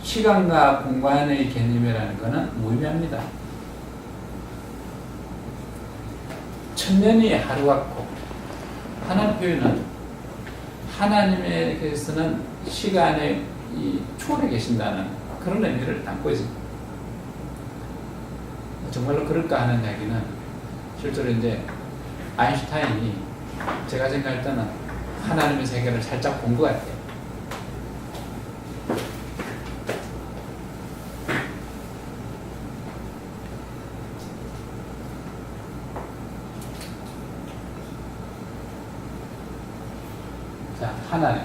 시간과 공간의 개념이라는 것은 무의미합니다. 천년이 하루 같고, 하나님 표현은 하나님에게서는 시간의 이 초월에 계신다는 그런 의미를 담고 있습니다. 정말로 그럴까 하는 이야기는 실제로 이제 아인슈타인이 제가 생각할 때는 하나님의 세계를 살짝 본 것 같아요. 자, 하나님.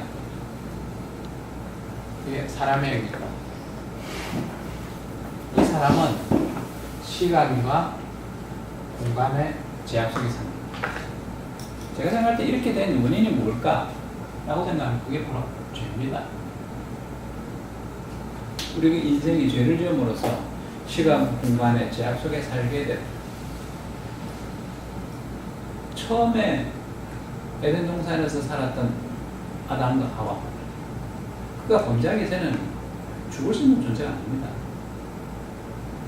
이게 사람의 얘기입니다. 이 사람은 시간과 공간의 제약 속에 삽니다. 제가 생각할 때 이렇게 된 원인이 뭘까? 라고 생각하면 그게 바로 죄입니다. 우리가 인생이 죄를 지음으로써 시간, 공간의 제약 속에 살게 됩니다. 처음에 에덴 동산에서 살았던 아담과 하와, 그가 범죄하기 전에는 죽을 수 있는 존재가 아닙니다.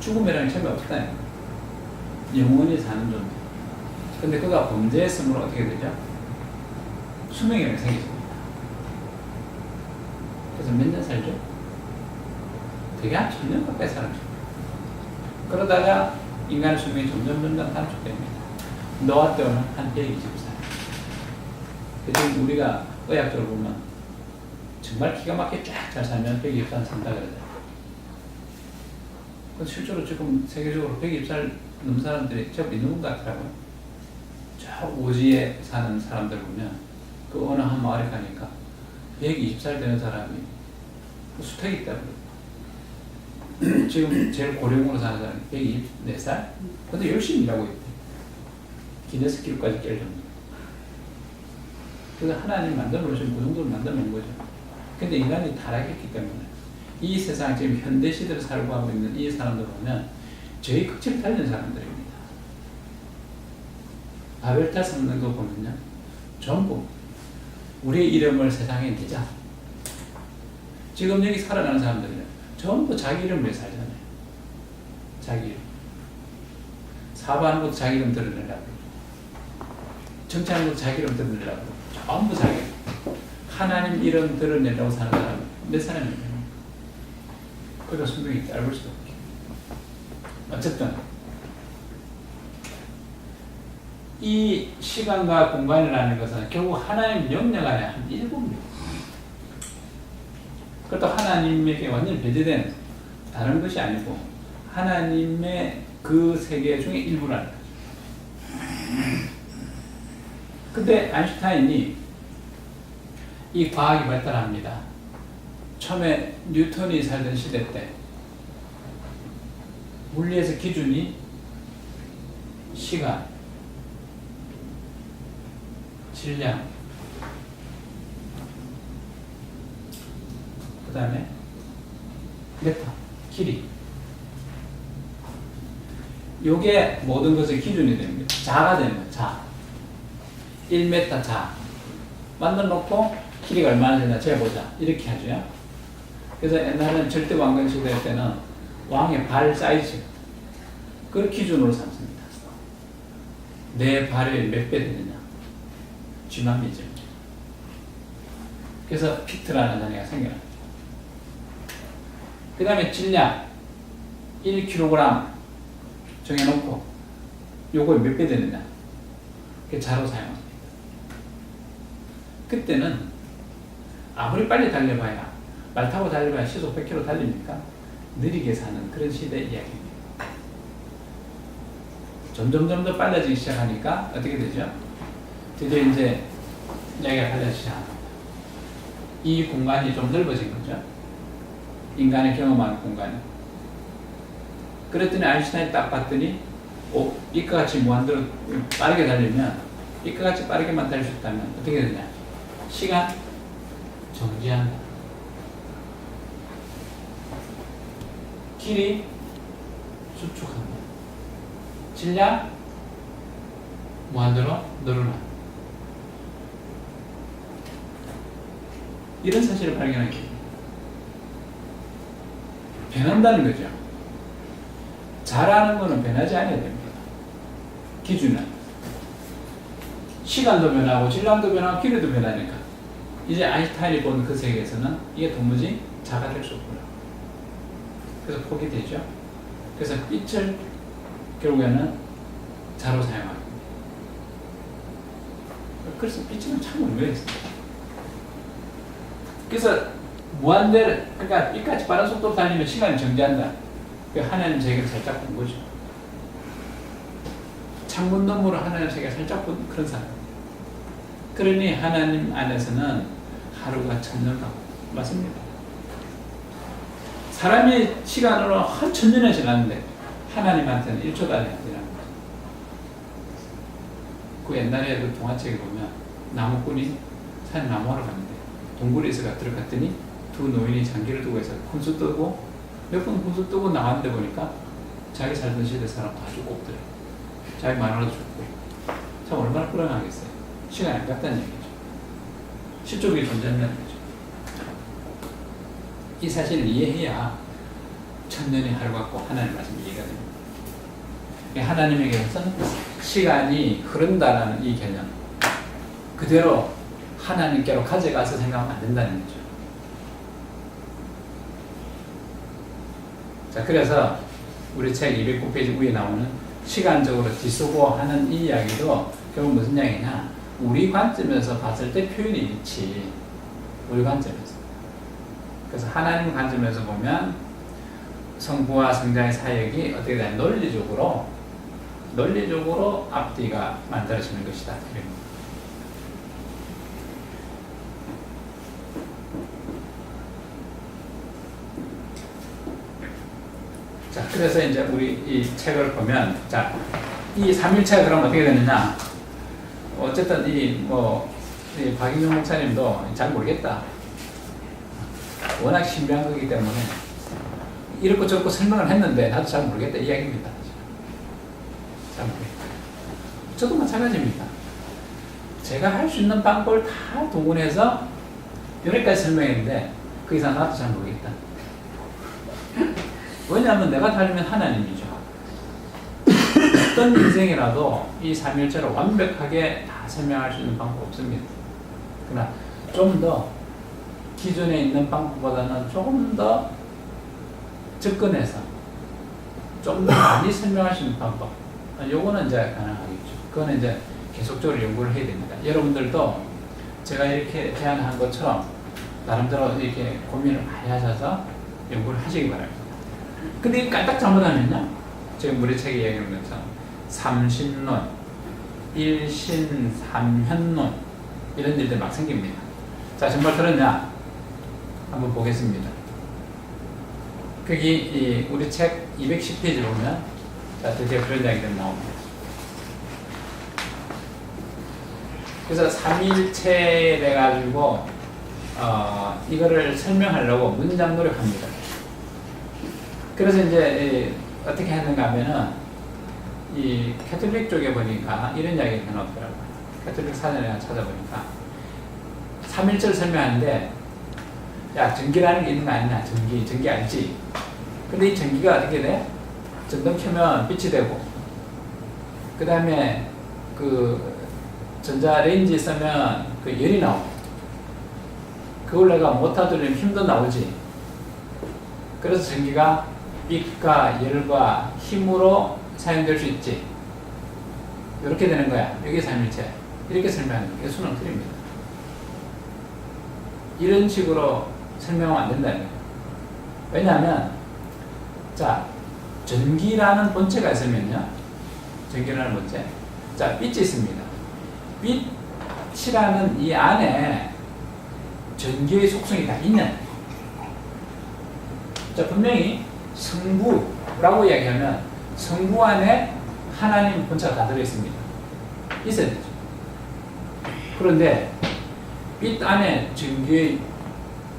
죽음이라는 점이 없다. 영원히 사는 존재. 근데 그가 범죄했으므로 어떻게 되죠? 수명이 생겼습니다. 그래서 몇 년 살죠? 되게 한 1000년 가까이 살았죠. 그러다가 인간의 수명이 점점 단축됩니다. 노아 때는 한 120살. 그래서 우리가 의학적으로 보면 정말 기가 막히게 쫙 잘 살면 120살 산다 그러죠. 실제로 지금 세계적으로 120살 넘는 사람들이 제법 있는 것 같더라고요. 저 오지에 사는 사람들 보면 그 어느 한 마을에 가니까 120살 되는 사람이 수택이 있다고 그래요. 지금 제일 고령으로 사는 사람이 124살? 근데 열심히 일하고 있대. 기네스 기록까지 깰 정도. 그래서 하나님 만들어 놓으신 그 정도로 만들어 놓은 거죠. 근데 인간이 타락했기 때문에 이 세상 지금 현대 시대를 살고 하고 있는 이 사람들 보면 저희 극치를 달리는 사람들입니다. 바벨탑 쌓는 거 보면요, 전부 우리의 이름을 세상에 내자. 지금 여기 살아가는 사람들은 전부 자기 이름 위해 살잖아요. 자기 이름. 사업하는 것도 자기 이름 드러내려고, 정치하는 것도 자기 이름 드러내려고, 전부 자기 이름. 하나님 이름 드러내려고 사는 사람은 몇 사람입니까? 그래서 수명이 짧을 수도 없게. 어쨌든 이 시간과 공간이라는 것은 결국 하나님 영역 안에 한 일부입니다. 그것도 하나님에게 완전히 배제된 다른 것이 아니고 하나님의 그 세계 중에 일부라는 거죠. 근데 아인슈타인이 이 과학이 발달합니다. 처음에 뉴턴이 살던 시대 때 물리에서 기준이 시간, 질량, 그 다음에 메타, 길이, 요게 모든 것의 기준이 됩니다. 자가 되는 거예요. 자. 1m 자. 만들어 놓고 길이가 얼마나 되나 재보자. 이렇게 하죠. 그래서 옛날에는 절대왕건 시대 때는 왕의 발 사이즈, 그걸 기준으로 삼습니다. 내 발이 몇 배 되느냐. 쥐맘이죠. 그래서 피트라는 단위가 생겨납니다. 그 다음에 질량 1kg 정해놓고 요거 몇 배 되느냐. 그게 자로 사용합니다. 그때는 아무리 빨리 달려봐야, 말 타고 달려봐야 시속 100km 달립니까? 느리게 사는 그런 시대의 이야기입니다. 점점 더 빨라지기 시작하니까 어떻게 되죠? 드디어 이제 이야기가 달라지기 시작합니다. 이 공간이 좀 넓어진 거죠. 인간의 경험하는 공간이. 그랬더니 아인슈타인이 딱 봤더니 이과 같이 무한대로 빠르게 달리면, 이과 같이 빠르게만 달릴 수 있다면 어떻게 되냐? 시간 정지한다. 길이 수축한다. 질량 무한대로 늘어난다. 이런 사실을 발견하게 됩니다. 변한다는 거죠. 잘하는 거는 변하지 않아야 됩니다. 기준은. 시간도 변하고 질량도 변하고 길이도 변하니까 이제 아인슈타인이 본 그 세계에서는 이게 도무지 자가 될 수 없구나. 그래서 포기되죠. 그래서 빛을 결국에는 자로 사용합니다. 그래서 빛은 참 의미했습니다. 그래서 무한대를, 그러니까 빛까지 빠른 속도로 달리면 시간을 정지한다. 하나님 세계를 살짝 본 거죠. 창문 너머로 하나님 세계를 살짝 본 그런 사람. 그러니 하나님 안에서는 하루가 천년 같고 맞습니다. 사람이 시간으로 한 천년이 지났는데 하나님한테는 1초도 안 되는 그 옛날에 그 동화책에 보면 나무꾼이 산 나무하러 갔는데 동굴에 있어가 들어갔더니 두 노인이 장기를 두고 해서 혼수 뜨고 몇 번 혼수 뜨고 나왔는데 보니까 자기 살던 시대 사람 다 죽고 없더래. 자기 마누라도 죽고. 참 얼마나 불안하겠어요. 시간이 안 갔다는 얘기죠. 실족이 존재한다는 거죠. 이 사실을 이해해야 천년의 하루 같고 하나님 말씀이 이해가 됩니다. 하나님에게서는 시간이 흐른다는 이 개념 그대로 하나님께로 가져가서 생각하면 안 된다는 거죠. 자, 그래서 우리 책 209페이지 위에 나오는 시간적으로 뒤수고하는 이 이야기도 결국 무슨 이야기냐, 우리 관점에서 봤을 때 표현이 있지. 우리 관점에서. 그래서 하나님 관점에서 보면 성부와 성자의 사역이 어떻게 되냐, 논리적으로 앞뒤가 만들어지는 것이다. 자, 그래서 이제 우리 이 책을 보면, 자, 이 삼일체가 그럼 어떻게 되느냐? 어쨌든 이 박인영 목사님도 잘 모르겠다. 워낙 신비한 거기 때문에 이렇고 저렇고 설명을 했는데 나도 잘 모르겠다 이 이야기입니다. 잘 모르겠다. 저도 마찬가지입니다. 제가 할 수 있는 방법을 다 동원해서 여기까지 설명했는데 그 이상 나도 잘 모르겠다. 왜냐하면 내가 다르면 하나님이죠. 어떤 인생이라도 이 삼일체를 완벽하게 다 설명할 수 있는 방법 없습니다. 그러나 좀 더 기존에 있는 방법보다는 조금 더 접근해서 좀 더 많이 설명할 수 있는 방법, 요거는 이제 가능하겠죠. 그거는 이제 계속적으로 연구를 해야 됩니다. 여러분들도 제가 이렇게 제안한 것처럼 나름대로 이렇게 고민을 많이 하셔서 연구를 하시기 바랍니다. 근데 까딱 잘못하면요, 지금 우리 책에 얘기하는 것처럼 삼신론, 일신삼현론 이런 일들 막 생깁니다. 자, 정말 그러냐? 한번 보겠습니다. 거기 우리 책 210페이지 보면, 자, 드디어 그런 이야기들이 나옵니다. 그래서 삼일체를 가지고 이거를 설명하려고 문장 노력합니다. 그래서 이제 어떻게 했는가 하면은 이 캐톨릭 쪽에 보니까 이런 이야기가 나오더라고요. 캐톨릭 사전에 찾아보니까 삼일체를 설명하는데, 야, 전기라는 게 있는 거 아니냐? 전기 알지? 근데 이 전기가 어떻게 돼? 전등 켜면 빛이 되고, 그 다음에 그 전자레인지 쓰면 그 열이 나오고, 그걸 내가 모터 돌리면 힘도 나오지. 그래서 전기가 빛과 열과 힘으로 사용될 수 있지. 이렇게 되는 거야. 이게 삼일체. 이렇게 설명하는 게 수능 틀립니다. 이런 식으로 설명하면 안 된다는 거예요. 왜냐하면, 자, 전기라는 본체가 있으면요. 전기라는 본체. 자, 빛이 있습니다. 빛이라는 이 안에 전기의 속성이 다 있냐. 자, 분명히 성부라고 이야기하면 성부 안에 하나님 본체가 다 들어있습니다. 있어야 되죠. 그런데 빛 안에 전기의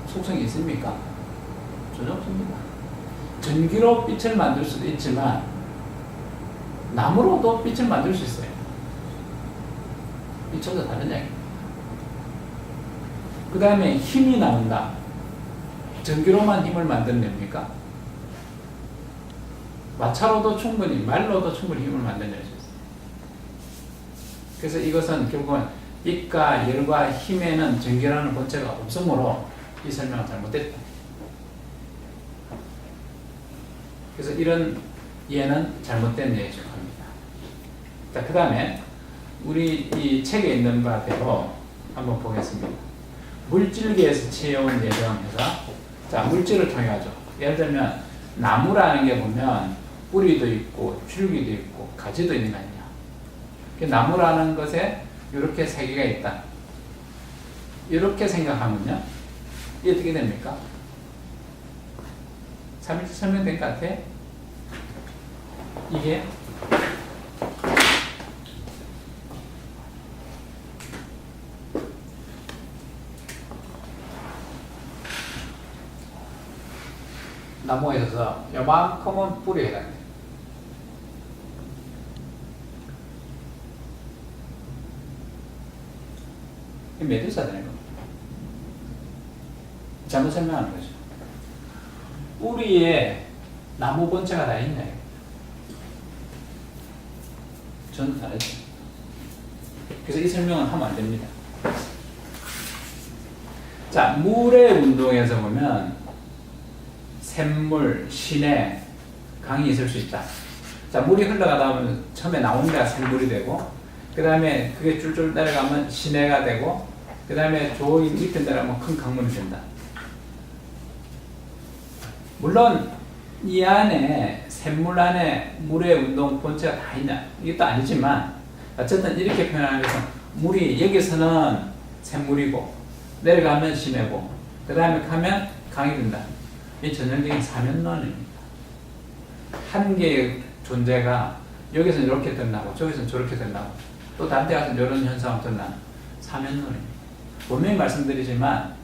속성이 있습니까? 전혀 없습니다. 전기로 빛을 만들 수도 있지만 나무로도 빛을 만들 수 있어요. 이 전혀 다른 이야기입니다. 그 다음에 힘이 나온다. 전기로만 힘을 만들어냅니까? 마차로도 충분히, 말로도 충분히 힘을 만들어낼 수 있어요. 그래서 이것은 결국은 빛과 열과 힘에는 전결하는 본체가 없으므로 이 설명은 잘못됐다. 그래서 이런 이해는 잘못된 예에 속합니다. 자, 그 다음에 우리 이 책에 있는 바대로 한번 보겠습니다. 물질계에서 채워온 예정에서, 자, 물질을 통해 가죠. 예를 들면 나무라는 게 보면 뿌리도 있고 줄기도 있고 가지도 있는 거 아니냐. 나무라는 것에 이렇게 세 개가 있다. 이렇게 생각하면요, 이게 어떻게 됩니까? 3일째 설명된 것 같아? 이게 나무가 있어서 요만큼은 뿌리에 해당돼. 메두사 되는 겁니다. 잘못 설명하는 거죠. 뿌리에 나무 본체가 다 있냐. 저는 다 했죠. 그래서 이 설명은 하면 안 됩니다. 자, 물의 운동에서 보면 샘물, 시내, 강이 있을 수 있다. 자, 물이 흘러가다 보면 처음에 나온 데가 샘물이 되고, 그 다음에 그게 줄줄 내려가면 시내가 되고, 그 다음에 저기 밑에 내려가면 큰 강물이 된다. 물론 이 안에 샘물 안에 물의 운동 본체가 다 있냐, 이것도 아니지만 어쨌든 이렇게 표현하는 것은 물이 여기서는 샘물이고 내려가면 시내고 그 다음에 가면 강이 된다. 이 전형적인 사면론입니다. 한 개의 존재가 여기서는 이렇게 드러나고 저기서는 저렇게 드러나고 또 다른 데 가서 이런 현상이 드러나는 사면론입니다. 분명히 말씀드리지만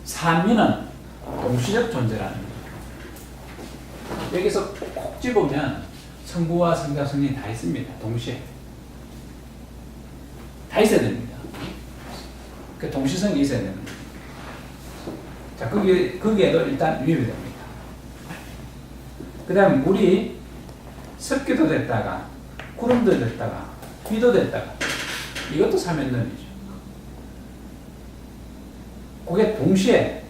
삼위는 동시적 존재라는 거예요. 여기서 콕 집으면 성부와 성자, 성령이 다 있습니다. 동시에. 다 있어야 됩니다. 그 동시성이 있어야 되는 거예요. 자, 거기에도 일단 위협이 됩니다. 그 다음에 물이 습기도 됐다가, 구름도 됐다가, 비도 됐다가, 이것도 사면론이죠. 그게 동시에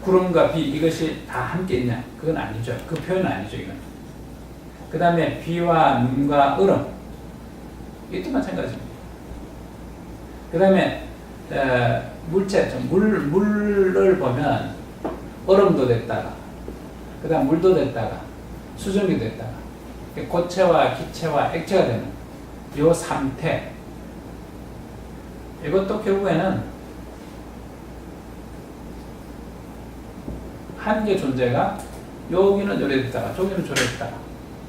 구름과 비 이것이 다 함께 있냐? 그건 아니죠. 그 표현은 아니죠. 이건. 그 다음에 비와 눈과 얼음 이것도 마찬가지입니다. 그 다음에 물체, 물을 보면 얼음도 됐다가 그 다음 물도 됐다가 수증기 됐다가 고체와 기체와 액체가 되는 이 3태 이것도 결국에는 한 개 존재가 여기는 요래 됐다가 저기는 저래 됐다가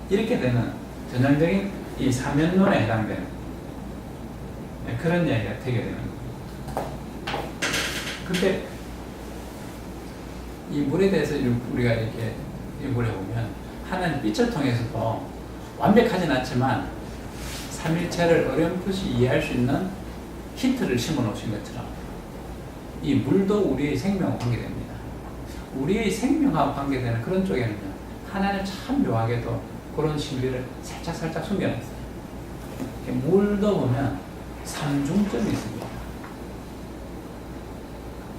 이렇게 되는 전형적인 이 사면론에 해당되는 그런 이야기가 되게 되는 겁니다. 근데 이 물에 대해서 우리가 이렇게 연구를 해보면 하나는 빛을 통해서도 완벽하진 않지만 삼일체를 어렴풋이 이해할 수 있는 힌트를 심어 놓으신 것처럼 이 물도 우리의 생명과 관계됩니다. 우리의 생명하고 관계되는 그런 쪽에는요, 하나는 참 묘하게도 그런 신비를 살짝 숨겨놨어요. 물도 보면 삼중점이 있습니다.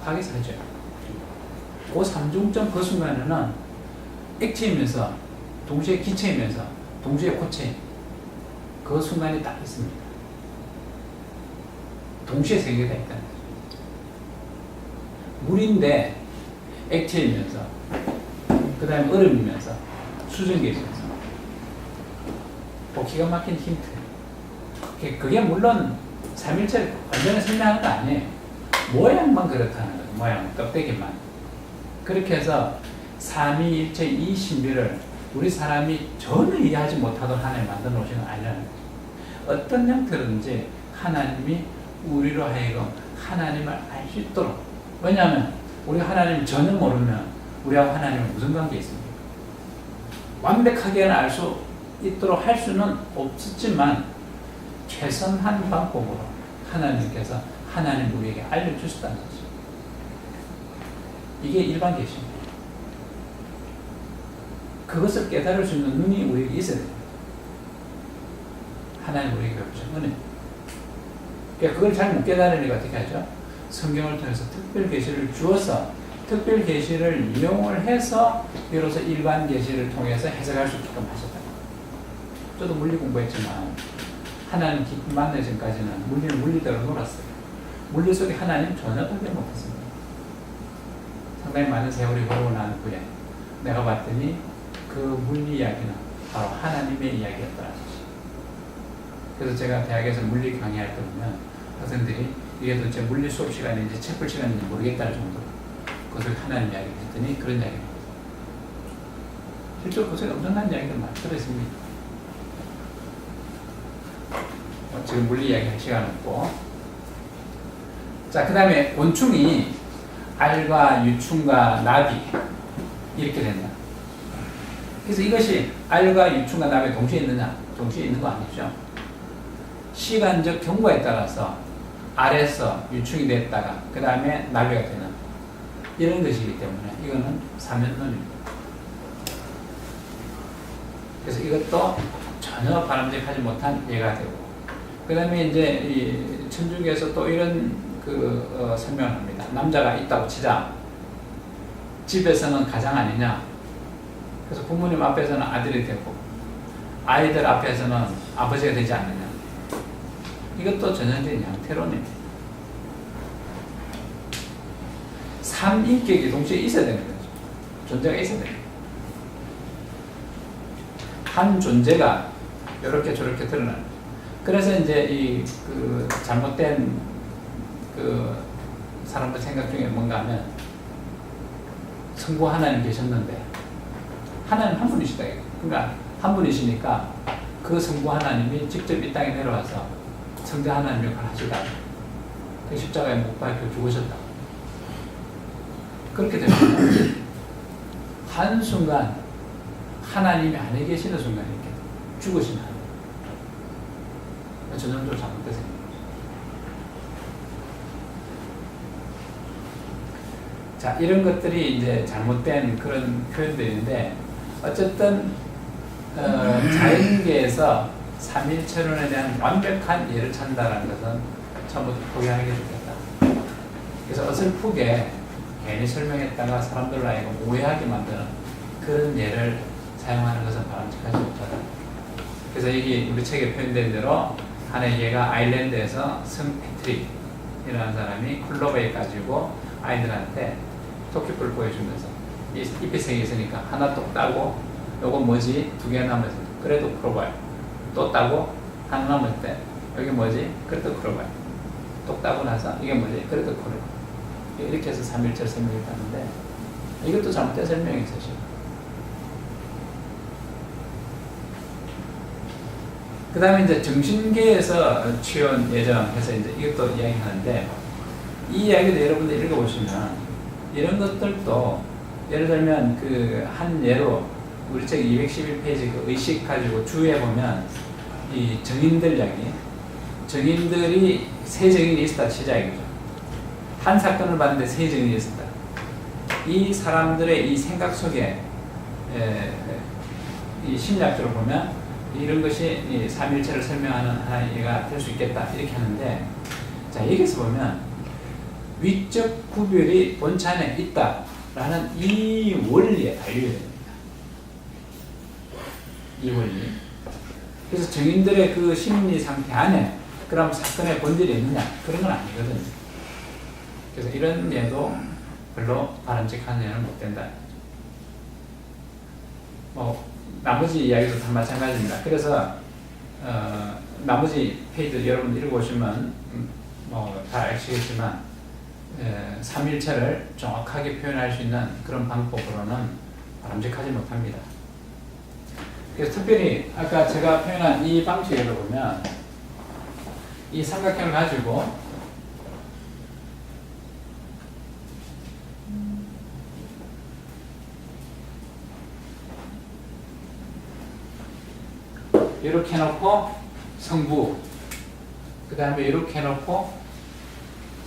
화기사죠. 그 삼중점 그 순간에는 액체이면서 동시에 기체이면서 동시에 고체인 그 순간이 딱 있습니다. 동시에 세 개가 있다는 거죠. 물인데 액체이면서 그 다음에 얼음이면서 수증기이면서 기가 막힌 힌트. 그게 물론 삼일체를 완전히 설명하는 거 아니에요. 모양만 그렇다는 거예요. 모양, 껍데기만. 그렇게 해서 삼위일체 이 신비를 우리 사람이 전혀 이해하지 못하던 하나님 만들어 놓으신 건 아니라는 거예요. 어떤 형태로든지 하나님이 우리로 하여금 하나님을 알 수 있도록. 왜냐하면 우리가 하나님을 전혀 모르면 우리하고 하나님은 무슨 관계 있습니까? 완벽하게는 알 수 있도록 할 수는 없었지만 최선한 방법으로 하나님께서 하나님 우리에게 알려주셨다는 거죠. 이게 일반 계시입니다. 그것을 깨달을 수 있는 눈이 우리에게 있어야 돼요. 하나님 우리에게 주신 은혜. 그러니까 그걸 잘 못 깨달으니까 어떻게 하죠? 성경을 통해서 특별 계시를 주어서 특별 계시를 이용을 해서 비로소 일반 계시를 통해서 해석할 수 있게끔 하셨다. 저도 물리 공부했지만 하나님 깊은 만나기 전까지는 물리는 물리대로 놀았어요. 물리 속에 하나님 전혀 발견 못했습니다. 상당히 많은 세월이 흐르고 난 후에 내가 봤더니 그 물리 이야기는 바로 하나님의 이야기였더라. 그래서 제가 대학에서 물리 강의할 때 보면 학생들이 이게 도대체 물리 수업 시간인지 책볼 시간인지 모르겠다는 정도로 그것을 하나님 이야기를 했더니 그런 이야기를 합니다. 실제로 그것에 엄청난 이야기를 많이 들었습니다. 지금 물리 이야기 할 시간 없고. 자, 그 다음에 곤충이 알과 유충과 나비 이렇게 된다. 그래서 이것이 알과 유충과 나비 동시에 있느냐? 동시에 있는 거 아니죠. 시간적 경과에 따라서 알에서 유충이 됐다가 그 다음에 나비가 되는 이런 것이기 때문에 이거는 사면론입니다. 그래서 이것도 전혀 바람직하지 못한 예가 되고 그 다음에 이제 이 천주교에서 또 이런 설명을 합니다. 남자가 있다고 치자. 집에서는 가장 아니냐. 그래서 부모님 앞에서는 아들이 되고 아이들 앞에서는 아버지가 되지 않느냐. 이것도 전형적인 양태론입니다. 삼인격이 동시에 있어야 되는 거죠. 존재가 있어야 됩니다. 한 존재가 이렇게 저렇게 드러나는 거죠. 그래서 이제 잘못된 사람들 생각 중에 뭔가 하면 성부 하나님 계셨는데 하나님 한 분이시다. 그러니까 한 분이시니까 그 성부 하나님이 직접 이 땅에 내려와서 성자 하나님 역할을 하시다. 그 십자가에 못 박혀 죽으셨다. 그렇게 됩니다. 한순간 하나님이 안에 계시는 순간 이렇게 죽으신 하나님. 전형적으로 잘못돼서 자, 이런 것들이 이제 잘못된 그런 표현들인데 어쨌든 자연계에서 삼일체론에 대한 완벽한 예를 찾는다는 것은 처음부터 포기하는 게 좋겠다. 그래서 어설프게 괜히 설명했다가 사람들로 하여금 오해하게 만드는 그런 예를 사용하는 것은 바람직하지 못하다. 그래서 여기 우리 책에 표현된 대로 하나의 예가 아일랜드에서 성 패트릭이라는 사람이 클로버에 가지고 아이들한테 토끼뿔 보여주면서 잎이 세 개 있으니까 하나 똑 따고 요거 뭐지? 두 개 남았을 때 그래도 풀어봐요. 또 따고 하나 남을 때 여기 뭐지? 그래도 풀어봐요. 똑 따고 나서 이게 뭐지? 그래도 풀어봐요. 이렇게 해서 3일절 설명을 하는데 이것도 잘못된 설명이 사실. 그 다음에 이제 정신계에서 취원 예정해서 이제 이것도 이야기하는데 이 이야기도 여러분들 읽어보시면 이런 것들도 예를 들면 그 한 예로 우리 책 211페이지 그 의식 가지고 주에 보면 이 정인들 이야기 정인들이 세 정인이 있었다 치자 이거죠. 한 사건을 봤는데 세 정인이 있었다. 이 사람들의 이 생각 속에 이 심리학적으로 보면 이런 것이 이 삼일체를 설명하는 하나의 예가 될 수 있겠다 이렇게 하는데 자 여기서 보면 위적 구별이 본체 안에 있다라는 이 원리에 달려야 됩니다. 이 원리. 그래서 정인들의 그 심리 상태 안에 그럼 사건의 본질이 있느냐 그런 건 아니거든요. 그래서 이런 예도 별로 바람직한 예는 못 된다. 나머지 이야기도 다 마찬가지입니다. 그래서 나머지 페이지 여러분 읽어보시면 다 아시겠지만 삼일체를 정확하게 표현할 수 있는 그런 방법으로는 바람직하지 못합니다. 그래서 특별히 아까 제가 표현한 이 방식으로 보면 이 삼각형을 가지고 이렇게 해놓고 성부, 그 다음에 이렇게 해놓고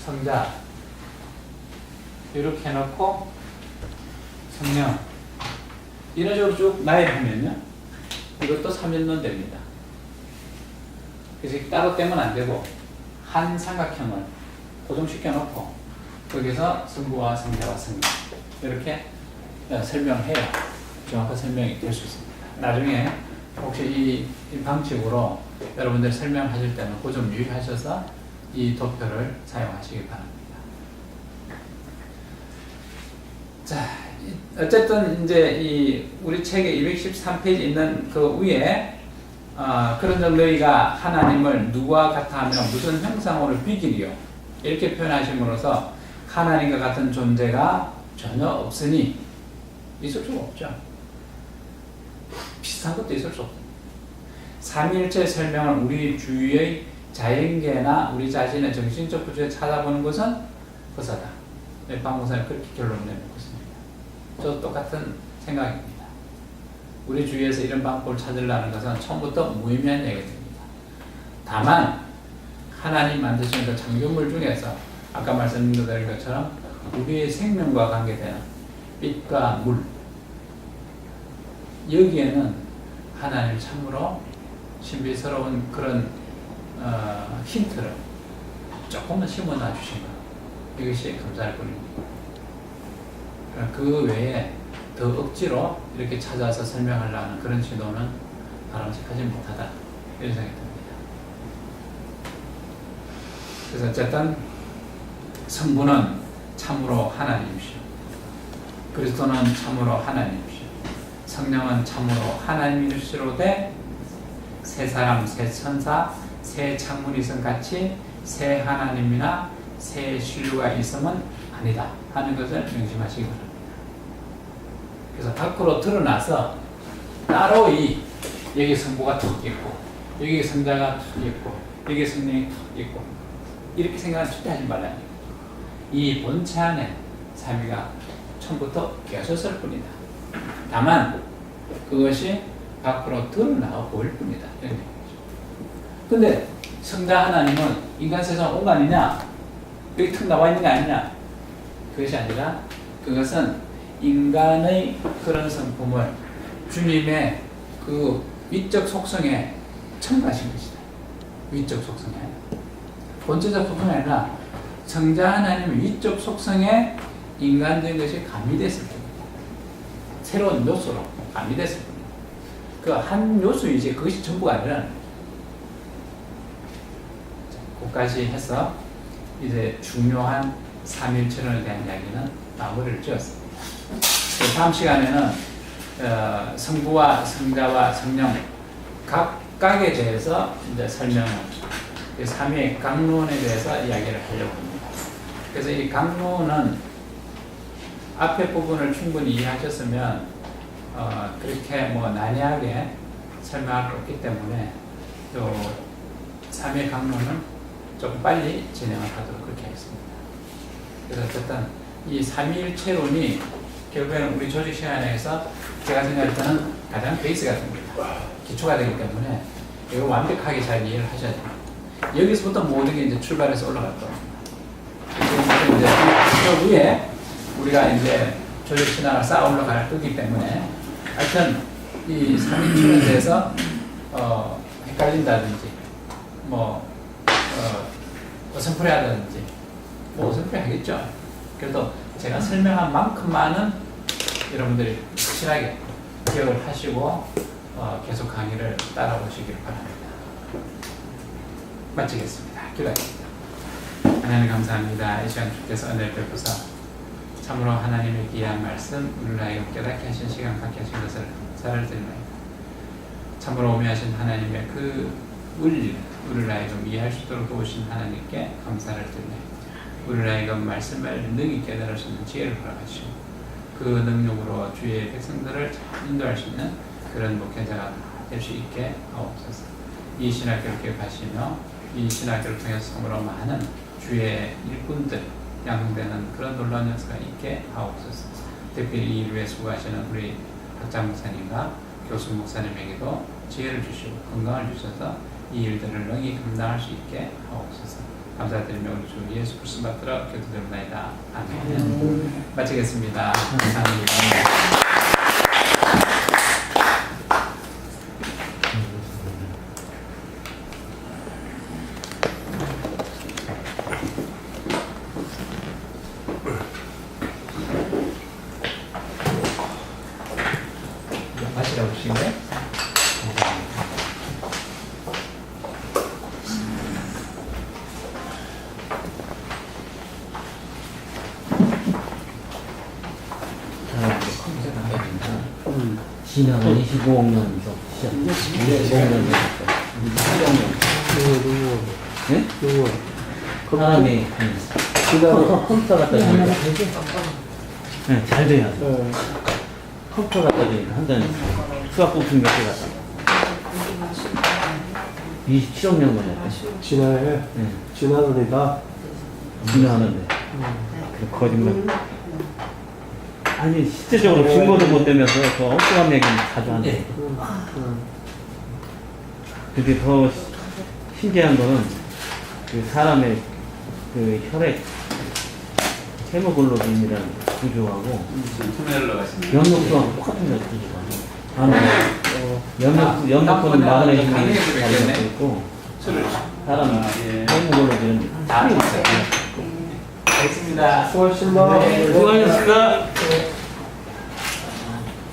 성자, 이렇게 해놓고 성령, 이런 식으로 쭉 나열하면요. 이것도 3인론 됩니다. 그래서 따로 떼면 안 되고 한 삼각형을 고정시켜 놓고 거기서 승부와 승자와 승리 이렇게 설명을 해야 정확한 설명이 될 수 있습니다. 나중에 혹시 이 방식으로 여러분들 설명하실 때는 그 점 유의하셔서 이 도표를 사용하시기 바랍니다. 자, 어쨌든 이제 우리 책에 213페이지 있는 그 위에 그런즉 너희가 하나님을 누구와 같아 하면 무슨 형상으로 비기리요 이렇게 표현하심으로써 하나님과 같은 존재가 전혀 없으니 있을 수가 없죠. 비슷한 것도 있을 수 없습니다. 삼위일체 설명을 우리 주위의 자연계나 우리 자신의 정신적 구조에 찾아보는 것은 허사다. 박목사님 그렇게 결론을 내놓고 있습니다. 저도 똑같은 생각입니다. 우리 주위에서 이런 방법을 찾으려는 것은 처음부터 무의미한 얘기입니다. 다만 하나님 만드신 그 창조물 중에서 아까 말씀드린 것처럼 우리의 생명과 관계되는 빛과 물 여기에는 하나님 참으로 신비스러운 그런 힌트를 조금만 심어놔 주신 것 이것이 감사할 뿐입니다. 그 외에 더 억지로 이렇게 찾아서 설명하려는 그런 시도는 바람직하지 못하다 이런 생각이 듭니다. 그래서 어쨌든 성부는 참으로 하나님이시오. 그리스도는 참으로 하나님이시오. 성령은 참으로 하나님이시로되 새 사람, 새 천사, 새 창문이 있음 같이 새 하나님이나 새 신류가 있음은 아니다 하는 것을 명심하시기 바랍니다. 그래서 밖으로 드러나서 따로 여기 성부가 툭 있고 여기 성자가 툭 있고 여기 성령이 툭 있고 이렇게 생각은 절대 하지 말라는 거예요. 이 본체 안에 삼위가 처음부터 계셨을 뿐이다. 다만 그것이 밖으로 드러나고 보일 뿐이다. 이런 얘기죠. 근데 성자 하나님은 인간 세상 온 거 아니냐? 여기 툭 나와 있는 거 아니냐? 그것이 아니라 그것은 인간의 그런 성품을 주님의 그 위적 속성에 첨가하신 것이다. 위적 속성에. 본체적 속성이 아니라 성자 하나님의 위적 속성에 인간적인 것이 가미됐을 뿐입니다. 새로운 요소로 가미됐을 뿐입니다. 그 한 요소이지 그것이 전부가 아니라는 거죠. 그까지 해서 이제 중요한 삼일천원에 대한 이야기는 마무리를 지었습니다. 다음 시간에는 성부와 성자와 성령 각각에 대해서 이제 설명을 삼위의 강론에 대해서 이야기를 하려고 합니다. 그래서 이 강론은 앞에 부분을 충분히 이해하셨으면 그렇게 뭐 난해하게 설명할 수 없기 때문에 또 삼위의 강론은 조금 빨리 진행을 하도록 그렇게 하겠습니다. 그래서 어쨌든 이 삼위일체론이 결국에는 우리 조직 시간에서 제가 생각할 때는 가장 베이스가 됩니다. 기초가 되기 때문에 이거 완벽하게 잘 이해를 하셔야 됩니다. 여기서부터 모든 게 이제 출발해서 올라갈 겁니다. 지금 이제 그 위에 우리가 이제 조직 신앙을 쌓아 올라갈 거기 때문에 하여튼 이 삼위일체론에 대해서 헷갈린다든지 어슴푸레하다든지 어슴푸레 하겠죠. 그래도 제가 설명한 만큼만은 여러분들이 확실하게 기억을 하시고 계속 강의를 따라오시길 바랍니다. 마치겠습니다. 기도하겠습니다. 하나님 감사합니다. 이 시간 주께서 은혜를 베푸사 참으로 하나님의 귀한 말씀 우리를 하여금 깨닫게 하신 시간 갖게 하신 것을 감사를 드립니다. 참으로 오묘하신 하나님의 그 원리를 우리를 하여금 이해할 수 있도록 도우신 하나님께 감사를 드립니다. 우리를 하여금 말씀을 능히 깨달을 수 있는 지혜를 허락하시고 그 능력으로 주의 백성들을 잘 인도할 수 있는 그런 목회자가 될 수 있게 하옵소서. 이 신학교를 기억하시며 이 신학교를 통해서 참으로 많은 주의 일꾼들 양성되는 그런 놀라운 역사가 있게 하옵소서. 특별히 이 일을 위해 수고하시는 우리 학장 목사님과 교수 목사님에게도 지혜를 주시고 건강을 주셔서 이 일들을 능히 감당할 수 있게 하옵소서. 감사드리며 우리 주 예수 그리스도 받들어 기도드립니다. 아멘. 마치겠습니다. 감사합니다. 다시 해보시겠어요? 지난 25억년부터 시작. 25억년 네? 사람이 컴퓨터 갖다 주니까 네, 잘 돼야 돼. 컴퓨터 갖다 주니까 한 잔 수학 부품 몇 개 갖다 27억 년 걸렸대. 지나해. 네. 지나더니다. 진화하는데 그 거짓말. 아니 실제적으로 증거도 못 대면서 그 엉뚱한 얘기는 자주 하네. 근데 더 신기한 거는 그 사람의 그 혈액 헤모글로빈이라는 구조하고 투명으로 가시네요. 염록소하고 똑같은 거 구조가. 염록소는 마그네슘이 잘 잡혀 있고 술을 사람 예. 헤모글로빈은 다 있어요. 알겠습니다. 수고하셨습니다. 네, 수고하셨습니다.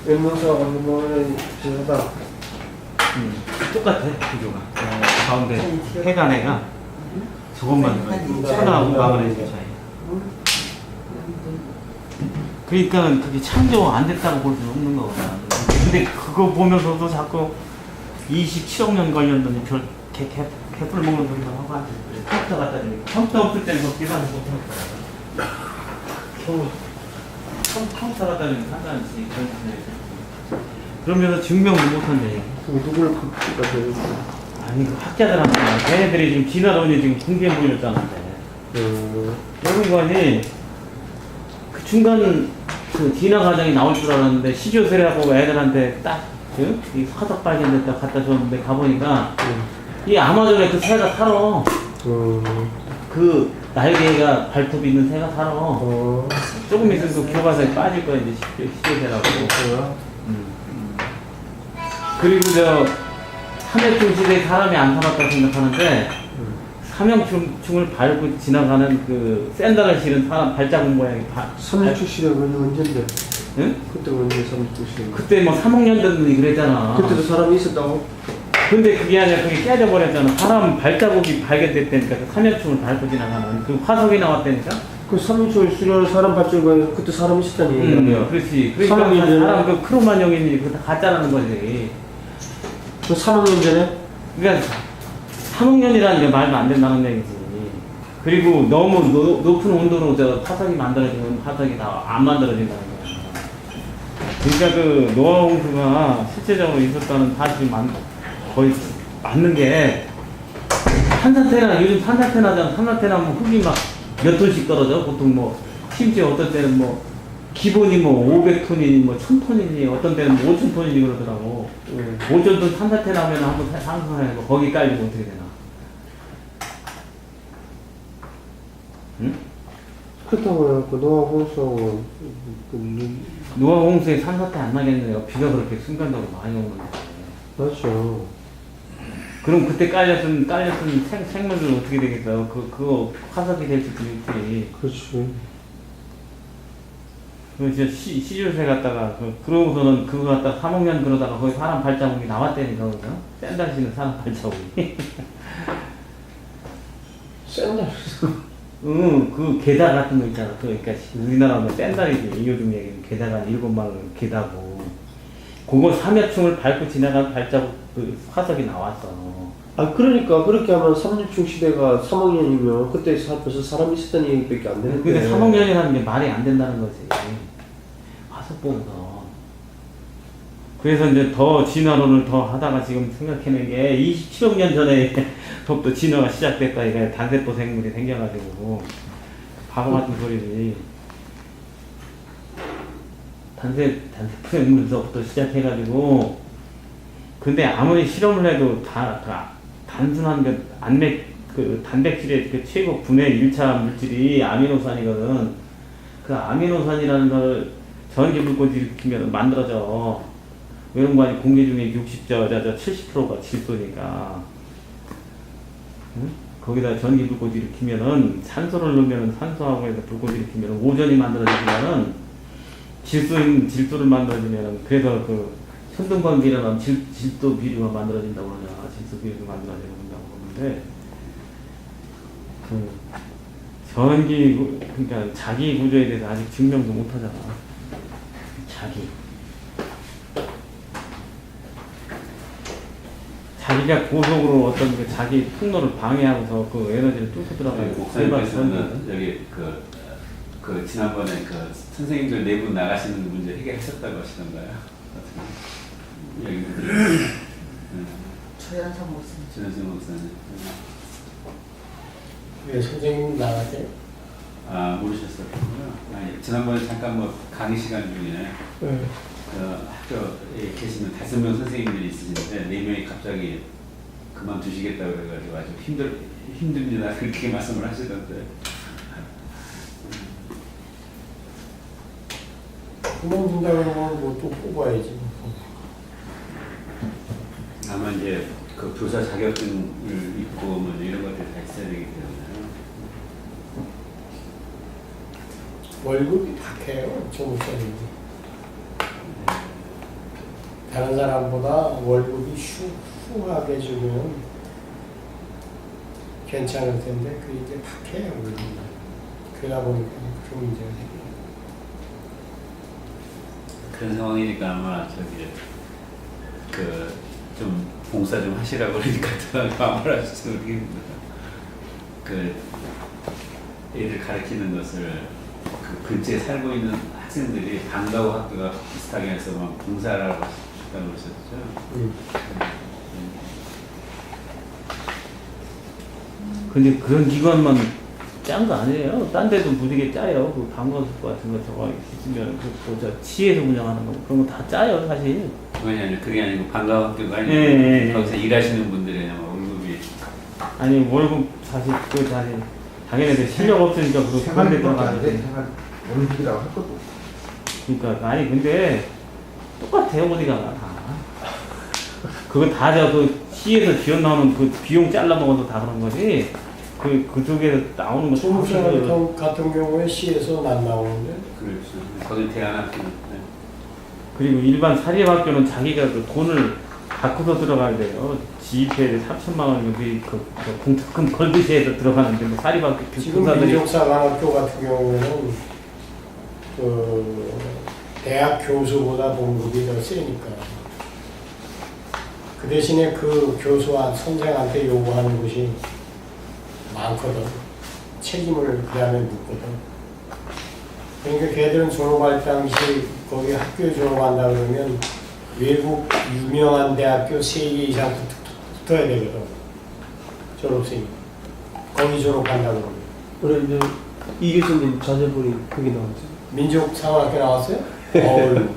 연명사 관계모에 지나다. 똑같아 구조가. 가운데 해간해가 저것만 천하고 마그네슘 차이. 그러니까 그게 창조 안 됐다고 볼 수는 없는 거거든. 근데 그거 보면서도 자꾸 27억 년 걸렸는데 별 개뿔 먹는 소리가 하고 앉아. 컴퓨터 갖다 주니까 컴퓨터 없을 때는 뭐 계산을 못 하니까. 컴퓨터 갖다 주니까 한다는지 그러면서 증명도 못 한대. 누구를 갖다 줘요? 아니 그 학자들한테 걔네들이 지금 지나더니 지금 공개해 보였잖아. 여러분이 그 중간 그 진화 과정이 나올 줄 알았는데 시조세라고 애들한테 딱이 화석 발견됐다 갖다 줬는데 가보니까 이 아마존에 그 새가 살아. 그 날개가 발톱 있는 새가 살아. 조금 있으면 그 교과서에 빠질 거야 이제 시조세라고. 그리고 저 삼형충 시대에 사람이 안 살았다고 생각하는데 삼형충을 밟고 지나가는 그 샌들을 실은 사람 발자국 모양이 삼육축 시대가 언젠데? 응? 그때가 언제 삼육축 시대? 그때 뭐 3억 년 전이 그랬잖아. 그때도 사람이 있었다고? 근데 그게 아니라 그게 깨져버렸잖아. 사람 발자국이 발견됐다니까 그 삼형충을 밟고 지나가는 그 화석이 나왔다니까. 그 삼육축을 수련한 사람 발전거에 그때 사람이 있었다니. 그렇지. 그러니까 사람 그 크로마뇽이니 그거 다 가짜라는 거지. 그 3억 년 전에? 그러니까 3억 년이라는 게 말도 안 된다는 얘기지. 그리고 너무 높은 온도로 저 화석이 만들어지면 화석이 다 안 만들어진다는 거야. 그러니까 그 노아 홍수가 실제적으로 있었다는 사실이 거의 맞는 게 산사태나 요즘 산사태 나잖아. 산사태 나면 흙이 막 몇 톤씩 떨어져. 보통 뭐 심지어 어떤 때는 뭐 기본이 뭐 500톤이니 뭐 1000톤이니 어떤 때는 뭐 5000톤이니 그러더라고. 5,000톤 산사태 나면 한번 상상해봐. 거기 깔리면 어떻게 되나. 응? 그렇다고 해갖고 노아 홍수하고 노아 홍수에 산사태 안 나겠네요. 비가 그렇게 순간적으로 많이 오는데. 맞죠. 그럼 그때 깔렸던 생물들은 어떻게 되겠어요? 그거 화석이 될 수도 있지. 그렇지. 그 진짜 시줄새 갖다가 그러고서는 그거 갖다 3억 년 그러다가 거기 사람 발자국이 나왔다니까 그죠? 샌달씨는 사람 발자국이. 샌들. 그 게다 같은 거 있잖아. 그러니까 우리나라는 샌달이지. 요즘 얘기는 게다가 일본말로 게다고. 그거 삼엽충을 밟고 지나간 발자국 그 화석이 나왔어. 아 그러니까 그렇게 하면 삼육축 시대가 3억 년이면 그때 벌써 사람이 있었다는 얘기밖에 안 되는데. 근데 3억 년이라는 게 말이 안 된다는 거지. 화석 보고서. 그래서 이제 더 진화론을 더 하다가 지금 생각해낸 게 27억 년 전에부터 진화가 시작됐다. 이게 단세포 생물이 생겨가지고 바보 같은 소리지. 단세포 생물서부터 시작해가지고 근데 아무리 실험을 해도 단순한 그 단백질의 그 최고 분해 1차 물질이 아미노산이거든. 그 아미노산이라는 걸 전기불꽃 일으키면 만들어져. 이런 거 아니 공기 중에 70%가 질소니까. 응? 거기다 전기불꽃 일으키면은 산소를 넣으면 산소하고 해서 불꽃 일으키면 오존이 만들어지면은 질소를 만들어지면은 그래서 그 선동관 비례만 질도 비례가 만들어진다고 그러냐, 질소 비례가 만들어진다고 그러는데, 그 그러니까 자기 구조에 대해서 아직 증명도 못 하잖아. 자기가 고속으로 어떤 그 자기 통로를 방해하고서 그 에너지를 뚫고 들어가는 목사님께서는 여기 그 지난번에 그 선생님들 네 분 나가시는 문제 해결하셨다고 하시던가요? 여기 조현성 목사님. 전현승 목사님. 왜 선생님 나갔대요? 아 모르셨었군요. 아니 지난번에 잠깐 뭐 강의 시간 중에 네. 그 학교에 계시는 5명 선생님들이 있으신데 4명이 갑자기 그만두시겠다고 그래가지고 아주 힘듭니다. 그렇게 말씀을 하시던데. 그만둔다 그러면 뭐 또 뽑아야지. 아마 이제 그 교사 자격증을 있고 뭐 이런 것들이 다 있어야 되기 때문에. 월급이 박해요, 조목사님이. 다른 사람보다 월급이 흉하게 주면 괜찮을 텐데 그게 이제 박해요, 월급이. 그러다 보니까 그런 문제가 생겨요. 그런 상황이니까 아마 저기 그 좀 봉사 좀 하시라고 그러니까 아무를 하실지 모르겠는데 그 애들 가르치는 것을 그 근처에 살고 있는 학생들이 방과후 학교가 비슷하게 해서 막 봉사를 하고 싶다고 그러셨죠. 근데 그런 기관만 짠 거 아니에요? 딴 데도 무지개 짜요. 그 방과수 같은 거 저거 있으면 저 치에서 운영하는 거 그런 거 다 짜요, 사실. 그게 아니고 방과후 학교가 아니고 예. 거기서 일하시는 분들의 월급이 아니 월급 사실 당연히 실력 없으니까 그런 데 들어가는데. 생활 월급이라고 할 것도 그러니까 아니 근데 똑같아요, 어디가 다. 그거 다 그 시에서 지원 나오는 그 비용 잘라 먹어서 다 그런 거지. 그쪽에서 나오는 거 조목사님 같은 경우에 시에서 안 나오는데. 그렇죠. 거기 대안학교. 그리고 일반 사립학교는 자기가 그 돈을 갖고서 들어가야 돼요. 지입회에 3천만 원이 그 공탁금 걸듯이 해서 들어가는데 뭐 사립학교 지금 민족사관학교 같은 경우에는 그 대학 교수보다 봉급이 더 세니까 그 대신에 그 교수와 선생한테 요구하는 것이 많거든. 책임을 그 다음에 묻거든. 그러니까 걔들은 졸업할 당시 거기 학교에 졸업한다 그러면 외국 유명한 대학교 3개 이상 붙어야 되거든. 졸업생이. 거기 졸업한다 그러면. 그래 이제 이 교수님 자제분이 거기 나왔죠. 민족사관학교 나왔어요? 어우.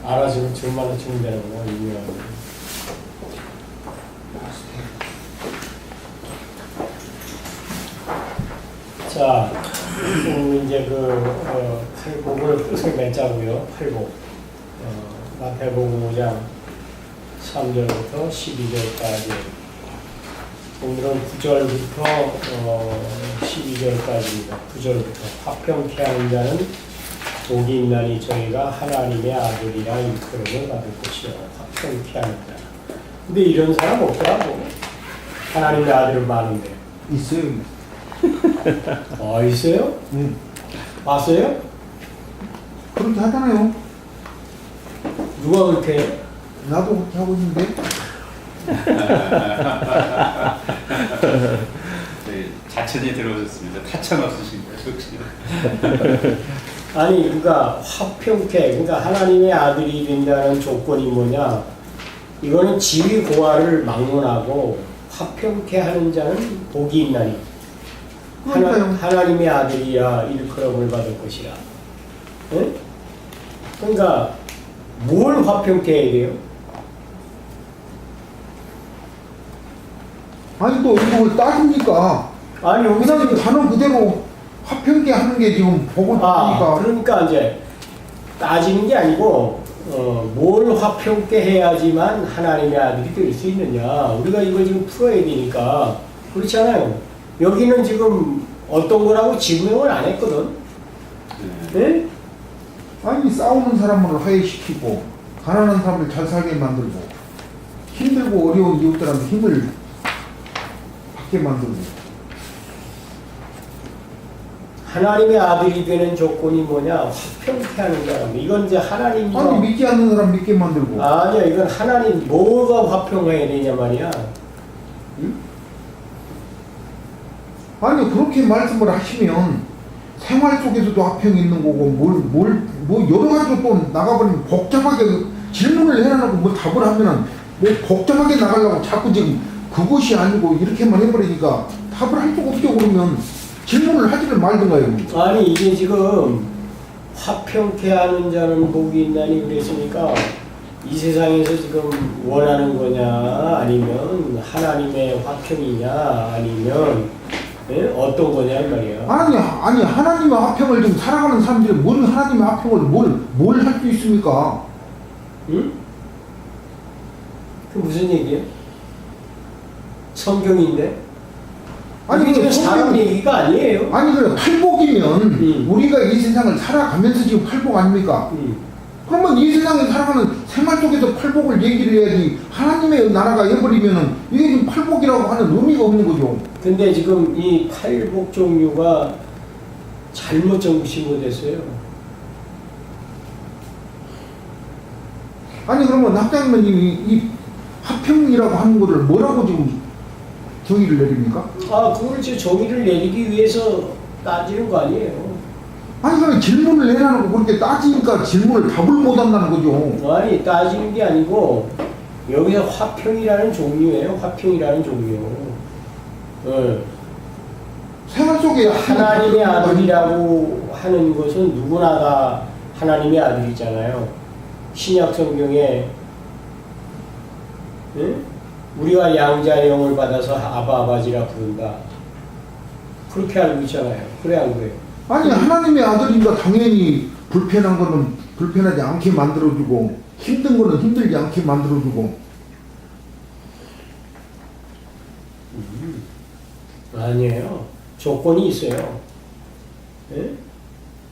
알아주면 줄마다 주면 되는구나, 유명한 거. 자, 이제 팔복을 끝을 맺자고요. 팔복. 마태복음 5장 3절부터 12절까지. 오늘은 9절부터 12절까지입니다. 9절부터 화평케 하는 자는 복이 있나니 저희가 하나님의 아들이라 일컬음을 받을 것이요. 화평케 하는 자. 근데 이런 사람 없더라고. 하나님의 아들은 많은데. 있어요. 있어요? 네. 봤어요? 그렇게 하잖아요. 누가 그렇게 해요? 나도 그렇게 하고 있는데. 네, 자천이 들어오셨습니다. 타천 없으신가요? 아니, 그러니까 화평케, 그러니까 하나님의 아들이 된다는 조건이 뭐냐? 이거는 지위 고하를 막론하고 화평케 하는 자는 복이 있나니 하나님의 아들이야 일컬음을 받을 것이라. 응? 그러니까 뭘 화평케 해야 돼요? 아니 또 이거 따집니까? 아니 여기서 그냥 지금 단어 그대로 화평케 하는 게 지금 보고 있으니까. 그러니까 이제 따지는 게 아니고 뭘 화평케 해야지만 하나님의 아들이 될 수 있느냐. 우리가 이걸 지금 풀어야 되니까. 그렇잖아요. 여기는 지금 어떤 거라고 지구형을 안 했거든. 네? 아니 싸우는 사람을 화해시키고 가난한 사람을 잘 살게 만들고 힘들고 어려운 이웃들한테 힘을 받게 만들고. 하나님의 아들이 되는 조건이 뭐냐? 화평케 하는 사람. 이건 이제 하나님이 아니 믿지 않는 사람 믿게 만들고. 아니야, 이건 하나님 뭐가 화평해야 되냐 말이야. 응? 아니 그렇게 말씀을 하시면 생활 속에서도 화평이 있는 거고 뭐 여러 가지로 또 나가버리면 복잡하게 질문을 해놔놓고 뭐 답을 하면은 뭐 복잡하게 나가려고 자꾸 지금 그것이 아니고 이렇게만 해버리니까 답을 할 수가 없죠. 그러면 질문을 하지를 말든가요. 아니 이게 지금 화평케 하는 자는 복이 있나니 그랬으니까 이 세상에서 지금 원하는 거냐 아니면 하나님의 화평이냐 아니면 어떤 거냐 이 말이야. 아니 하나님의 화평을 지금 살아가는 사람들이 뭘 하나님의 화평을 뭘 할 수 있습니까? 응? 그 무슨 얘기야? 성경인데? 아니 지금 사람 얘기가 아니에요. 아니 그래 팔복이면 우리가 이 세상을 살아가면서 지금 팔복 아닙니까? 그러면 이 세상에 살아가는 생활 속에서 팔복을 얘기를 해야지 하나님의 나라가 해버리면은 이게 지금 팔복이라고 하는 의미가 없는 거죠. 근데 지금 이 팔복 종류가 잘못 정신못했어요. 아니 그러면 학장님이 이 화평이라고 하는 거를 뭐라고 지금 정의를 내립니까? 아, 그걸 이제 정의를 내리기 위해서 따지는 거 아니에요. 아니 그러면 질문을 해놔놓고 그렇게 따지니까 질문을 답을 못 한다는 거죠. 아니, 따지는 게 아니고 여기서 화평이라는 종류예요. 화평이라는 종류. 생활 속에 하나님의 아들이라고 하는 것은 누구나 다 하나님의 아들이잖아요. 신약 성경에 우리가 양자의 영을 받아서 아바지라 부른다. 그렇게 알고 있잖아요. 그래 안 그래요? 아니 하나님의 아들이니까 당연히 불편한 거는 불편하지 않게 만들어주고 힘든 거는 힘들지 않게 만들어주고. 아니에요. 조건이 있어요. 예?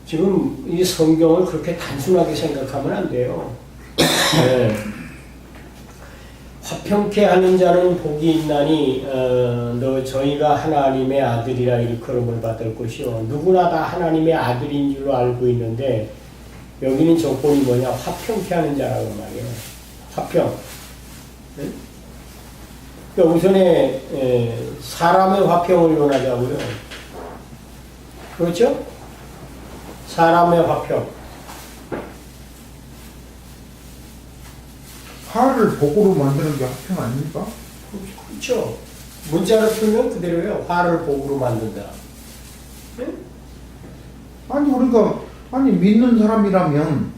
지금 이 성경을 그렇게 단순하게 생각하면 안 돼요. 예. 화평케 하는 자는 복이 있나니 너 저희가 하나님의 아들이라 일컬음을 받을 것이요. 누구나 다 하나님의 아들인 줄로 알고 있는데 여기는 조건이 뭐냐? 화평케 하는 자라고 말이에요. 화평. 예? 그러니까 우선에 사람의 화평을 논하자고요. 그렇죠? 사람의 화평. 화를 복으로 만드는 게 화평 아닙니까? 그렇죠. 문자로 풀면 그대로요. 화를 복으로 만든다. 네? 아니 그러니까 아니 믿는 사람이라면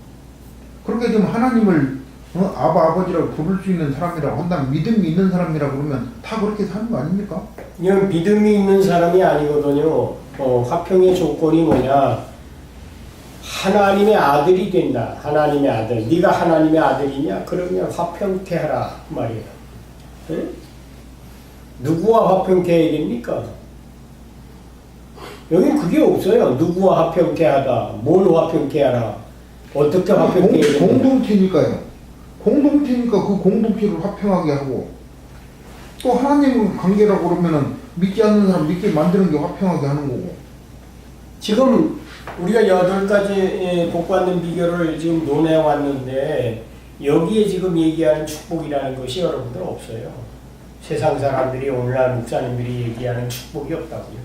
그렇게 좀 하나님을 아버지라고 부를 수 있는 사람이라고 한다면 믿음이 있는 사람이라고 그러면 다 그렇게 사는 거 아닙니까? 이건 믿음이 있는 사람이 아니거든요. 화평의 조건이 뭐냐? 하나님의 아들이 된다. 하나님의 아들. 네가 하나님의 아들이냐? 그러면 화평케 하라 말이에요. 네? 누구와 화평케 해야 됩니까? 여기 그게 없어요. 누구와 화평케 하다. 뭘 화평케 하라. 어떻게 화평케 해야 된다. 공동체니까요. 공동체니까 그 공동체를 화평하게 하고 또 하나님 관계라고 그러면은 믿지 않는 사람 믿게 만드는 게 화평하게 하는 거고. 지금 우리가 8가지 복받는 비결을 지금 논해 왔는데 여기에 지금 얘기하는 축복이라는 것이 여러분들 없어요. 세상 사람들이 오늘날 목사님들이 얘기하는 축복이 없다고요.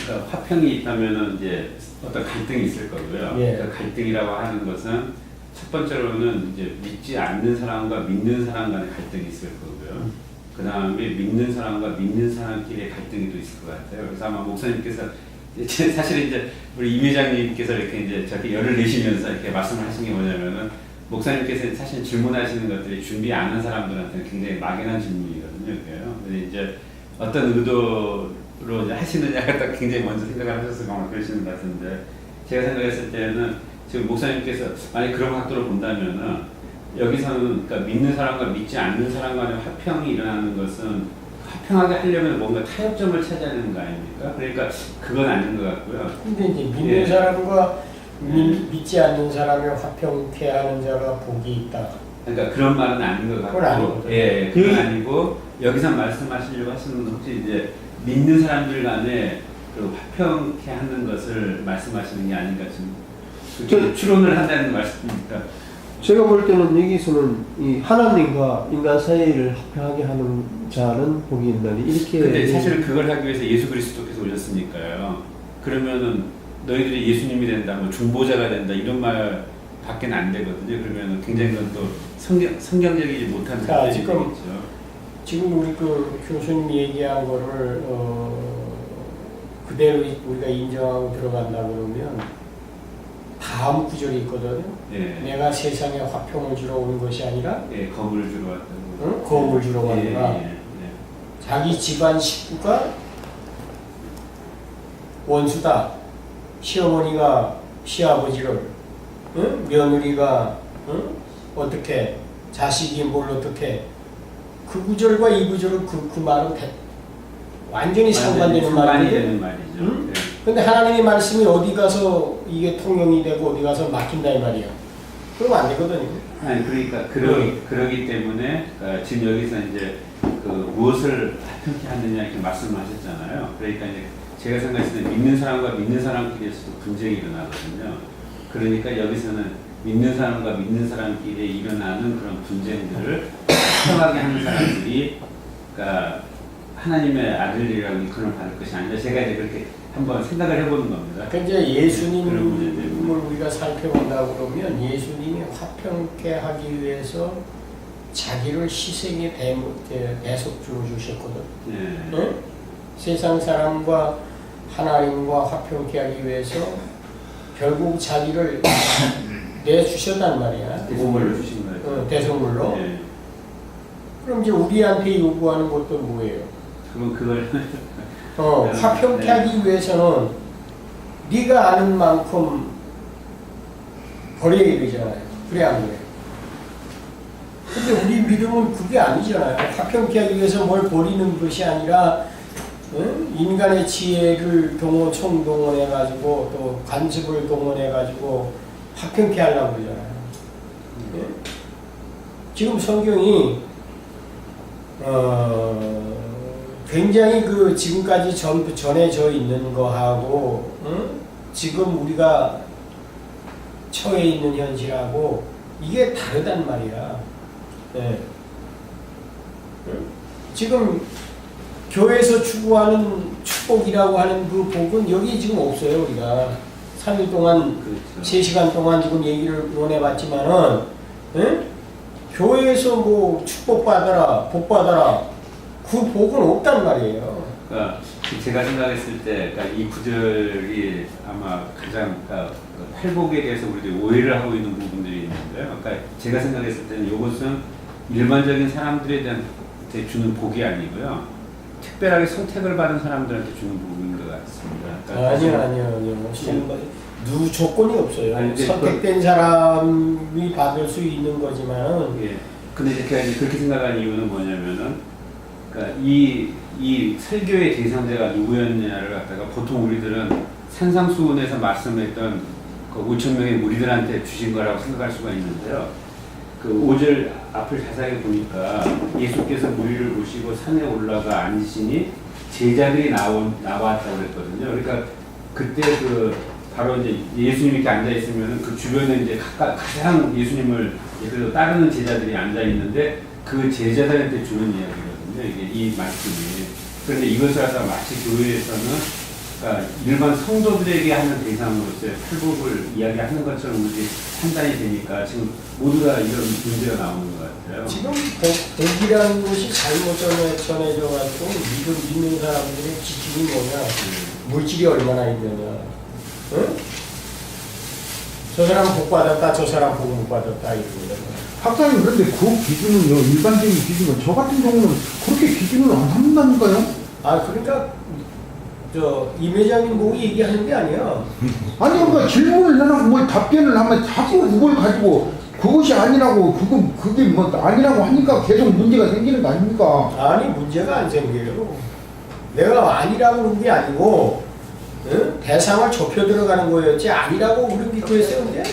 그러니까 화평이 있다면은 이제 어떤 갈등이 있을 거고요. 예. 그러니까 갈등이라고 하는 것은 첫 번째로는 이제 믿지 않는 사람과 믿는 사람 간의 갈등이 있을 거고요. 그 다음에 믿는 사람과 믿는 사람끼리의 갈등이 또 있을 것 같아요. 그래서 아마 목사님께서 사실 이제 우리 임 회장님께서 이렇게 이제 저렇게 열을 내시면서 이렇게 말씀을 하신 게 뭐냐면은 목사님께서 사실 질문하시는 것들이 준비 안 한 사람들한테는 굉장히 막연한 질문이거든요. 근데 이제 어떤 의도로 이제 하시느냐가 딱 굉장히 먼저 생각을 하셔서 아마 그러시는 것 같은데 제가 생각했을 때는 지금 목사님께서 만약 그런 각도로 본다면은 여기서는 그러니까 믿는 사람과 믿지 않는 사람 간의 화평이 일어나는 것은 화평하게 하려면 뭔가 타협점을 찾아야 되는 거 아닙니까? 그러니까 그건 아닌 것 같고요. 근데 이제 믿는 사람과 믿지 않는 사람의 화평케 하는 자가 복이 있다. 그러니까 그런 말은 아닌 것 그건 같고, 아니거든요. 예, 그건 아니고 여기서 말씀하시려고 하시는 건 혹시 이제 믿는 사람들 간에 그 화평케 하는 것을 말씀하시는 게 아닌가 지금 그렇게 추론을 한다는 말씀입니까? 제가 볼 때는 여기서는 이 하나님과 인간 사이를 화평하게 하는 자는 복이 있나니 이렇게. 근데 사실 그걸 하기 위해서 예수 그리스도께서 오셨으니까요. 그러면은 너희들이 예수님이 된다, 뭐 중보자가 된다 이런 말 밖에는 안 되거든요. 그러면은 굉장히 그건 또 성경적이지 못한 자, 사실이 지금 되겠죠. 지금 우리 그 교수님이 얘기한 거를 그대로 우리가 인정하고 들어간다 그러면 다음 구절이 있거든요. 예, 내가 세상에 화평을 주러 온 것이 아니라 예, 검을 주러 왔다고. 응? 거음을 주러 왔구나. 예, 예, 자기 집안 식구가 원수다. 시어머니가 시아버지를, 응? 며느리가 응? 어떻게, 자식이 뭘 어떻게, 그 구절과 이 구절은 그 말은 완전히 상반되는 상반이 말이에요. 되는 말이죠. 응? 예. 근데 하나님의 말씀이 어디 가서 이게 통용이 되고 어디 가서 막힌다 이 말이에요. 그러면 안 되거든요. 아니 그러니까 그러기 때문에 지금 여기서 이제 그 무엇을 화평케 하느냐 이렇게 말씀하셨잖아요. 그러니까 이제 제가 생각했을 때 믿는 사람과 믿는 사람끼리에서도 분쟁이 일어나거든요. 그러니까 여기서는 믿는 사람과 믿는 사람끼리 일어나는 그런 분쟁들을 화평하게 하는 사람들이 그러니까 하나님의 아들이라고 이끌어 받을 것이 아니라 제가 이제 그렇게 한번 생각을 해보는 겁니다. 그 이제 예수님을 우리가 살펴본다 그러면 예수님이 화평케 하기 위해서 자기를 희생의 대속주로 주셨거든. 네. 응? 세상 사람과 하나님과 화평케 하기 위해서 결국 자기를 내주셨단 말이야. 대속물로 주신 거예요. 대속물로. 네. 그럼 이제 우리한테 요구하는 것도 뭐예요? 그럼 그걸 화평케 네. 하기 위해서는 네가 아는 만큼 버려야 되잖아요. 그래 안 그래? 근데 우리 믿음은 그게 아니잖아요. 화평케 하기 위해서 뭘 버리는 것이 아니라 인간의 지혜를 총동원해가지고 또 관습을 동원해가지고 화평케 하려고 그러잖아요. 예? 지금 성경이 굉장히 그 지금까지 전해져 있는 거하고 지금 우리가 처해 있는 현실하고 이게 다르단 말이야. 네. 지금 교회에서 추구하는 축복이라고 하는 그 복은 여기 지금 없어요. 우리가 3일 동안 그렇죠. 3시간 동안 지금 얘기를 논해봤지만은 교회에서 뭐 축복받아라 복받아라 그 복은 없단 말이에요. 그러니까 제가 생각했을 때 그러니까 이 구절이 아마 가장 그러니까 회복에 대해서 우리들이 오해를 하고 있는 부분들이 있는데요. 그러니까 제가 생각했을 때는 이것은 일반적인 사람들에 대한 주는 복이 아니고요. 특별하게 선택을 받은 사람들한테 주는 복인 것 같습니다. 그러니까 아니요. 누 조건이 없어요. 아니, 선택된 사람이 받을 수 있는 거지만은 예. 근데 제가 이제 그렇게 생각한 이유는 뭐냐면은 그러니까 이 설교의 대상자가 누구였냐를 갖다가 보통 우리들은 산상수훈에서 말씀했던 그 5천 명의 무리들한테 주신 거라고 생각할 수가 있는데요. 그 5절 앞을 자세히 보니까 예수께서 무리를 모시고 산에 올라가 앉으시니 제자들이 나왔다고 그랬거든요. 그러니까 그때 그 바로 이제 예수님이 이렇게 앉아 있으면 그 주변에 이제 가장 예수님을 그래도 따르는 제자들이 앉아 있는데 그 제자들한테 주는 이야기거든요. 이게 이 말씀이. 그런데 이것을 갖다가 마치 교회에서는 그러니까 일반 성도들에게 하는 대상으로서의 팔복을 이야기하는 것처럼 우리 판단이 되니까 지금 모두 다 이런 문제가 나오는 것 같아요. 지금 복이라는 것이 잘못 전해져가지고 믿는 사람들의 기준이 뭐냐, 물질이 얼마나 있느냐, 응? 저 사람 복 받았다, 저 사람 복 못 받았다 이러거든요. 박사님 그런데 그 기준은요 일반적인 기준은 저 같은 경우는 그렇게 기준을 안 삼는다니까요? 그러니까 임 회장님 보고 얘기하는 게 아니야. 아니 그러니까 질문을 해놓고 뭘 답변을 하면 자꾸 그걸 가지고 그것이 아니라고 그게 뭐 아니라고 하니까 계속 문제가 생기는 거 아닙니까? 아니 문제가 안 생겨요. 내가 아니라고 그런 게 아니고 응? 대상을 좁혀 들어가는 거였지 아니라고 우리 믿고 했어요. 근데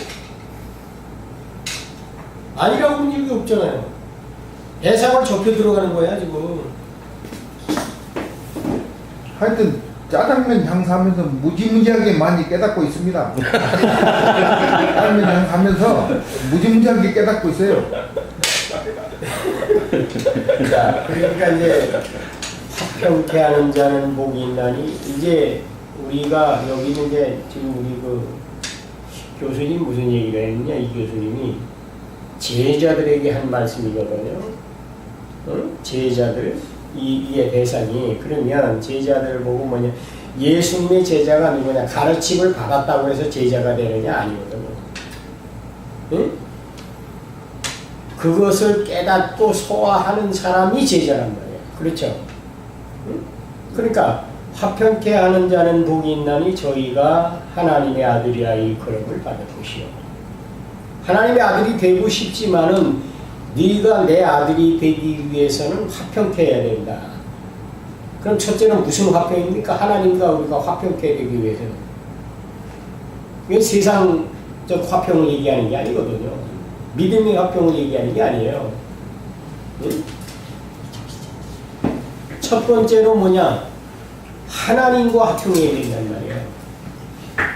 아니라고 본 일이 없잖아요. 대상을 좁혀 들어가는 거야 지금. 하여튼 짜장면 장사하면서 무지무지하게 많이 깨닫고 있습니다. 짜장면 장사하면서 무지무지하게 깨닫고 있어요. 자, 그러니까 이제 화평케 하는 자는 복이 있나니 이제 우리가 여기는 이제 지금 우리 그 교수님 무슨 얘기를 했느냐 이 교수님이 제자들에게 한 말씀이거든요. 응? 제자들 이의 대상이 그러면 제자들을 보고 뭐냐 예수님의 제자가 누구냐 가르침을 받았다고 해서 제자가 되느냐 아니거든요. 응? 그것을 깨닫고 소화하는 사람이 제자란 말이에요. 그렇죠? 응? 그러니까 화평케 하는 자는 복이 있나니 저희가 하나님의 아들이라 일컬음을 받을 것이요. 하나님의 아들이 되고 싶지만은 네가 내 아들이 되기 위해서는 화평케 해야 된다. 그럼 첫째는 무슨 화평입니까? 하나님과 우리가 화평케 되기 위해서는. 이게 세상적 화평을 얘기하는 게 아니거든요. 믿음의 화평을 얘기하는 게 아니에요. 응? 첫 번째로 뭐냐? 하나님과 화평해야 된단 말이에요.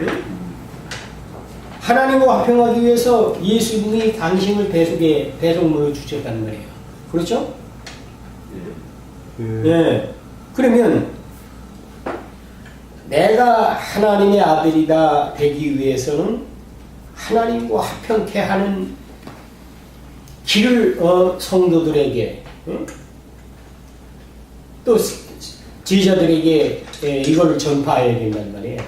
응? 하나님과 화평하기 위해서 예수님이 당신을 배속물로 주셨단 말이에요. 그렇죠? 예. 그러면 내가 하나님의 아들이다 되기 위해서는 하나님과 화평케 하는 길을 성도들에게 또 제자들에게 이걸 전파해야 된단 말이에요.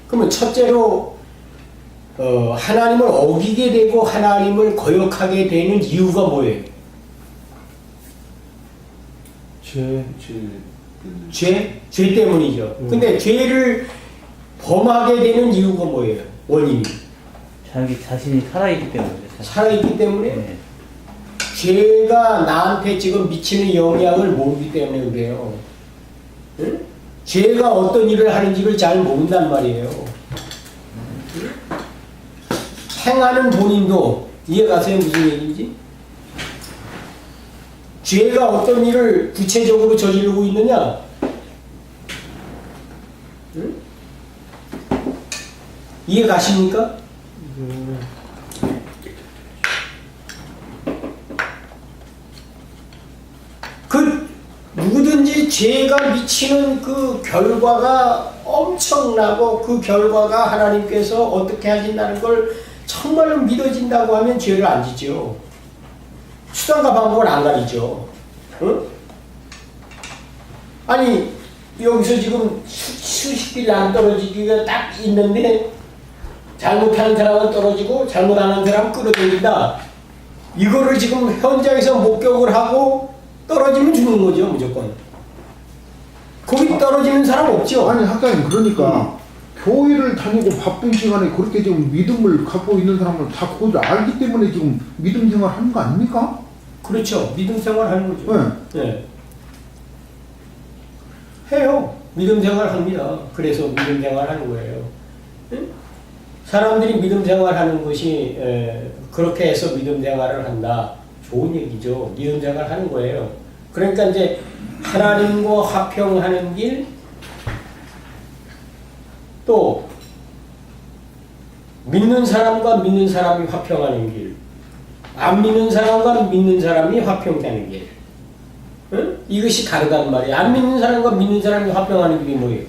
그러면 첫째로 하나님을 어기게 되고 하나님을 거역하게 되는 이유가 뭐예요? 죄 때문이죠. 근데 죄를 범하게 되는 이유가 뭐예요? 원인이? 자기 자신이 살아있기 때문에. 살아있기 때문에? 네. 죄가 나한테 지금 미치는 영향을 모르기 때문에 그래요. 응? 죄가 어떤 일을 하는지를 잘 모른단 말이에요. 행하는 본인도 이해가세요? 무슨 얘기인지? 죄가 어떤 일을 구체적으로 저지르고 있느냐? 응? 이해가십니까? 그 누구든지 죄가 미치는 그 결과가 엄청나고 그 결과가 하나님께서 어떻게 하신다는 걸 정말로 믿어진다고 하면 죄를 안 짓죠. 수단과 방법을 안 가리죠. 응? 아니 여기서 지금 수십 길 안 떨어지기가 딱 있는데 잘못하는 사람은 떨어지고 잘못하는 사람은 끌어들인다. 이거를 지금 현장에서 목격을 하고 떨어지면 죽는 거죠, 무조건. 거기 떨어지는 사람 없죠? 아니 학장님 그러니까 교회를 다니고 바쁜 시간에 그렇게 지금 믿음을 갖고 있는 사람은 다 그걸 알기 때문에 지금 믿음 생활 하는 거 아닙니까? 그렇죠. 믿음 생활 하는 거죠. 네. 해요. 믿음 생활 합니다. 그래서 믿음 생활 하는 거예요. 응? 사람들이 믿음 생활 하는 것이 그렇게 해서 믿음 생활을 한다. 좋은 얘기죠. 믿음 생활 하는 거예요. 그러니까 이제 하나님과 화평하는 길, 또 믿는 사람과 믿는 사람이 화평하는 길, 안 믿는 사람과 믿는 사람이 화평하는 길. 응? 이것이 다르단 말이에요. 안 믿는 사람과 믿는 사람이 화평하는 길이 뭐예요?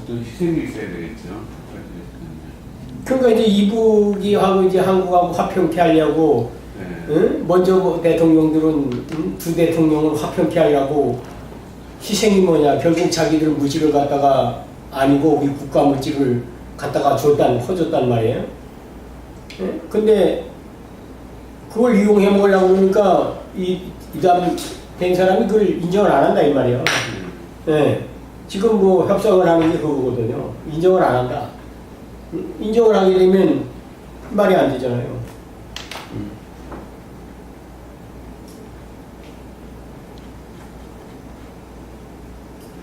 어떤 희생이 있어야 되겠죠. 그러니까 이제 이북이하고 이제 한국하고 화평케 하려고, 네. 응? 먼저 뭐 대통령들은 두 대통령을 화평케 하려고 희생이 뭐냐? 결국 자기들 물질을 갖다가 아니고 우리 국가 물질을 갖다가 퍼줬단 말이에요. 응? 근데 그걸 이용해 먹으려고 그러니까 이담 된 사람이 그걸 인정을 안 한다 이 말이에요. 네. 지금 뭐 협상을 하는 게 그거거든요. 인정을 안 한다. 인정을 하게 되면 말이 안 되잖아요.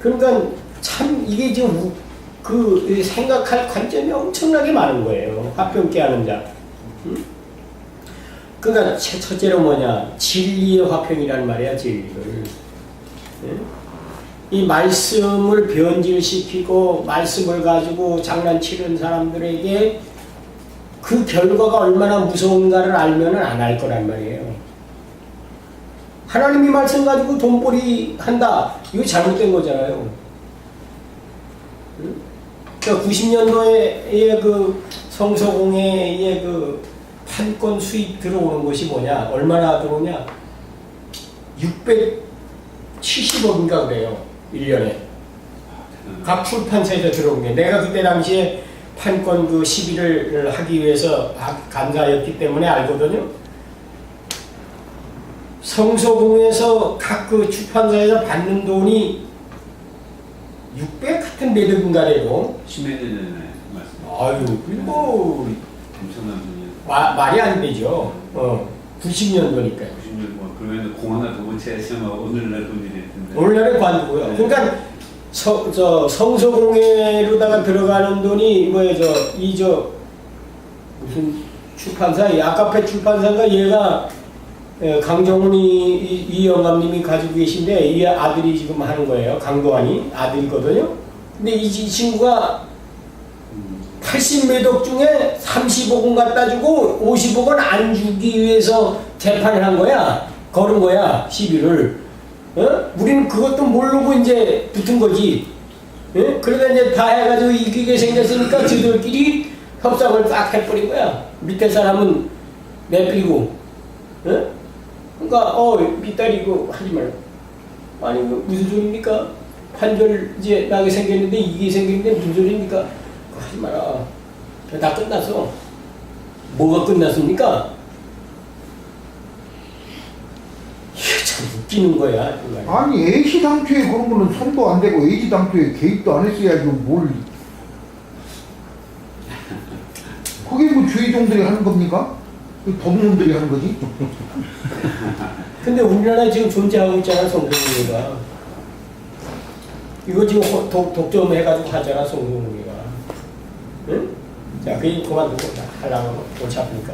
그러니까 참 이게 지금 그 생각할 관점이 엄청나게 많은 거예요. 화평케 하는 자. 응? 그러니까 첫째로 뭐냐, 진리의 화평이라는 말이야. 진리를. 응? 이 말씀을 변질시키고 말씀을 가지고 장난치는 사람들에게 그 결과가 얼마나 무서운가를 알면은 안 할 거란 말이에요. 하나님이 말씀 가지고 돈벌이 한다. 이거 잘못된 거잖아요. 응? 그러니까 90년도에 그 성서공회의 그 판권 수입 들어오는 것이 뭐냐? 얼마나 들어오냐? 670억인가 그래요. 1년에. 각 출판사에서 들어온 게. 내가 그때 당시에 판권 그 시비를 하기 위해서 간사였기 때문에 알거든요. 성서공에서 각 그 출판사에서 받는 돈이 600 같은 매덕인가 돼도. 10몇 년 전에 말씀. 아유, 뭐 엄청난 분이요. 말이 안 되죠. 90년도니까. 90년 뭐 그러면 공헌나 두 번째 하시면 오늘날 돈이 될 텐데. 오늘날은 관두고요. 네. 그러니까 성서공회로다가 들어가는 돈이 무슨 출판사, 아카페 출판사인가 얘가 강정훈이 이 영감님이 가지고 계신데 이 아들이 지금 하는 거예요. 강도환이 아들이거든요. 근데 이 친구가 80매덕 중에 35건 갖다 주고 50억은 안 주기 위해서 재판을 한 거야. 걸은 거야. 시비를. 우리는 그것도 모르고 이제 붙은 거지. 그러다 이제 다 해가지고 이기게 생겼으니까 저들끼리 협상을 딱 해버린 거야. 밑에 사람은 내버리고. 그러니까 빗다리고 하지 말고. 아니 무슨 소리입니까? 판결 이제 나게 생겼는데 이게 생겼는데 무슨 소리입니까? 하지 마라. 다 끝났어. 뭐가 끝났습니까? 이게 참 웃기는 거야. 정말. 아니 A시 당초에 그런 거는 손도 안 대고 A시 당초에 개입도 안 했어야지 뭘. 그게 뭐 주의종들이 하는 겁니까? 그 법놈들이 하는 거지? 근데 우리나라에 지금 존재하고 있잖아, 성공회가. 이거 지금 독점 해가지고 하잖아, 성공회가. 응? 자, 그게 그만두고 하려고 골치 아프니까.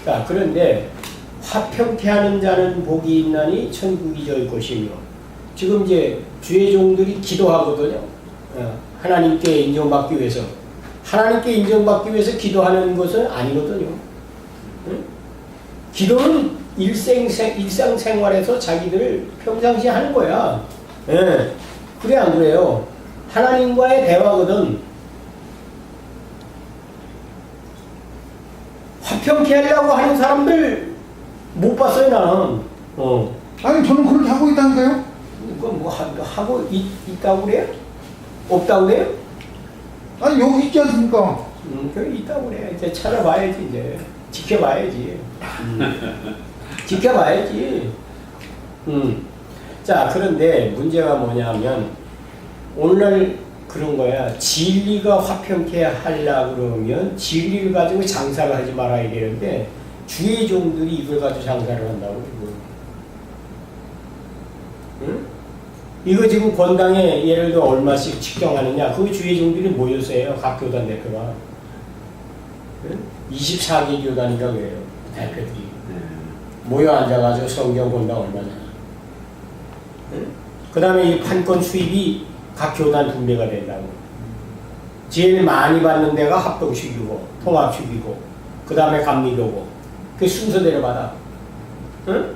자, 그런데 화평케 하는 자는 복이 있나니 천국이 저희 것이며. 지금 이제 주의 종들이 기도하거든요. 하나님께 인정받기 위해서. 하나님께 인정받기 위해서 기도하는 것은 아니거든요. 응? 기도는 일상생활에서 자기들 평상시에 하는 거야. 예. 그래 안 그래요? 하나님과의 대화거든. 화평케 하려고 하는 사람들 못 봤어요 나는. 아니 저는 그렇게 하고 있다니까요? 그건 뭐 하고 있다고 그래요? 없다고 그래요? 아니 여기 있지 않습니까? 그래 있다고 그래. 이제 찾아봐야지 이제. 지켜봐야지. 지켜봐야지. 자, 그런데 문제가 뭐냐면 오늘 그런 거야. 진리가 화평케 하려고 그러면 진리를 가지고 장사를 하지 말아야 되는데 주의 종들이 이걸 가지고 장사를 한다고. 응? 이거 지금 권당에 예를 들어 얼마씩 측정하느냐. 그 주의 종들이 모였어요. 각 교단 대표가. 응? 24개 교단인가 그래요. 대표들이. 모여 앉아가지고 성경 본다고 얼마나. 응? 그 다음에 이 판권 수입이 각 교단 분배가 된다고. 제일 많이 받는 데가 합동식이고, 통합식이고, 그 다음에 감리교고. 그 순서대로 받아. 응?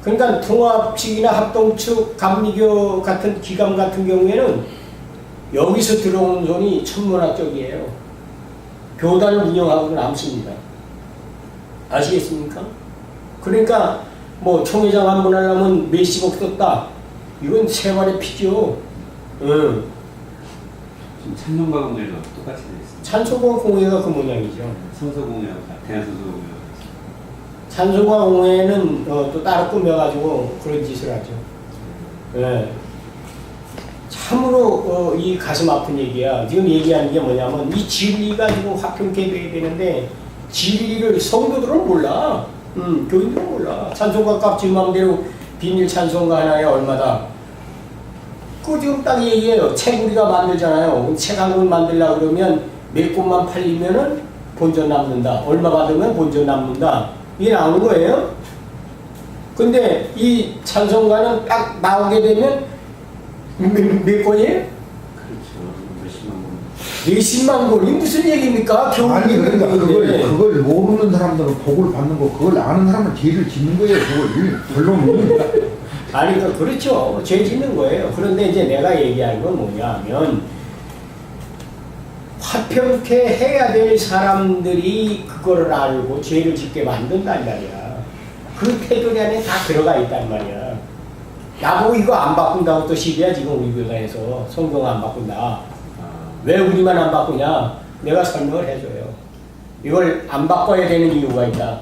그러니까 통합식이나 합동축, 감리교 같은 기관 같은 경우에는 여기서 들어오는 돈이 천문학적이에요. 교단을 운영하고 남습니다. 아시겠습니까? 그러니까 뭐 총회장 한 번 하려면 몇십억 썼다. 이건 생활의 피죠. 지금 찬송가공회도 똑같이 돼 있어요. 찬송가공회가 그 모양이죠. 성서공회하고 대한성서공회하고. 찬송가공회는 또 따로 꾸며가지고 그런 짓을 하죠. 네. 참으로 이 가슴 아픈 얘기야. 지금 얘기하는 게 뭐냐면 이 진리가 지금 화평케 돼야 되는데 진리를 성도들은 몰라. 교인도 몰라. 찬송가 값 지금 마음대로 비닐 찬송가 하나에 얼마다. 그거 지금 딱 얘기해요. 책 우리가 만들잖아요. 책 한 권 만들려고 그러면 몇 권만 팔리면은 본전 남는다. 얼마 받으면 본전 남는다. 이게 나오는 거예요. 근데 이 찬송가는 딱 나오게 되면 몇 권이에요? 그렇죠. 몇십만 권이 무슨 얘기입니까? 아니 그러니까 교훈이 그걸 모르는 사람들은 복을 받는 거 그걸 아는 사람은 죄를 짓는 거예요. 그걸 결론은. 아니 그렇죠. 죄 짓는 거예요. 그런데 이제 내가 얘기하는 건 뭐냐 하면 화평케 해야 될 사람들이 그거를 알고 죄를 짓게 만든단 말이야. 그 태도리 안에 다 들어가 있단 말이야. 나보고 이거 안 바꾼다고 또 시비야 지금 우리 교단에서. 성경 안 바꾼다. 왜 우리만 안 바꾸냐? 내가 설명을 해줘요. 이걸 안 바꿔야 되는 이유가 있다.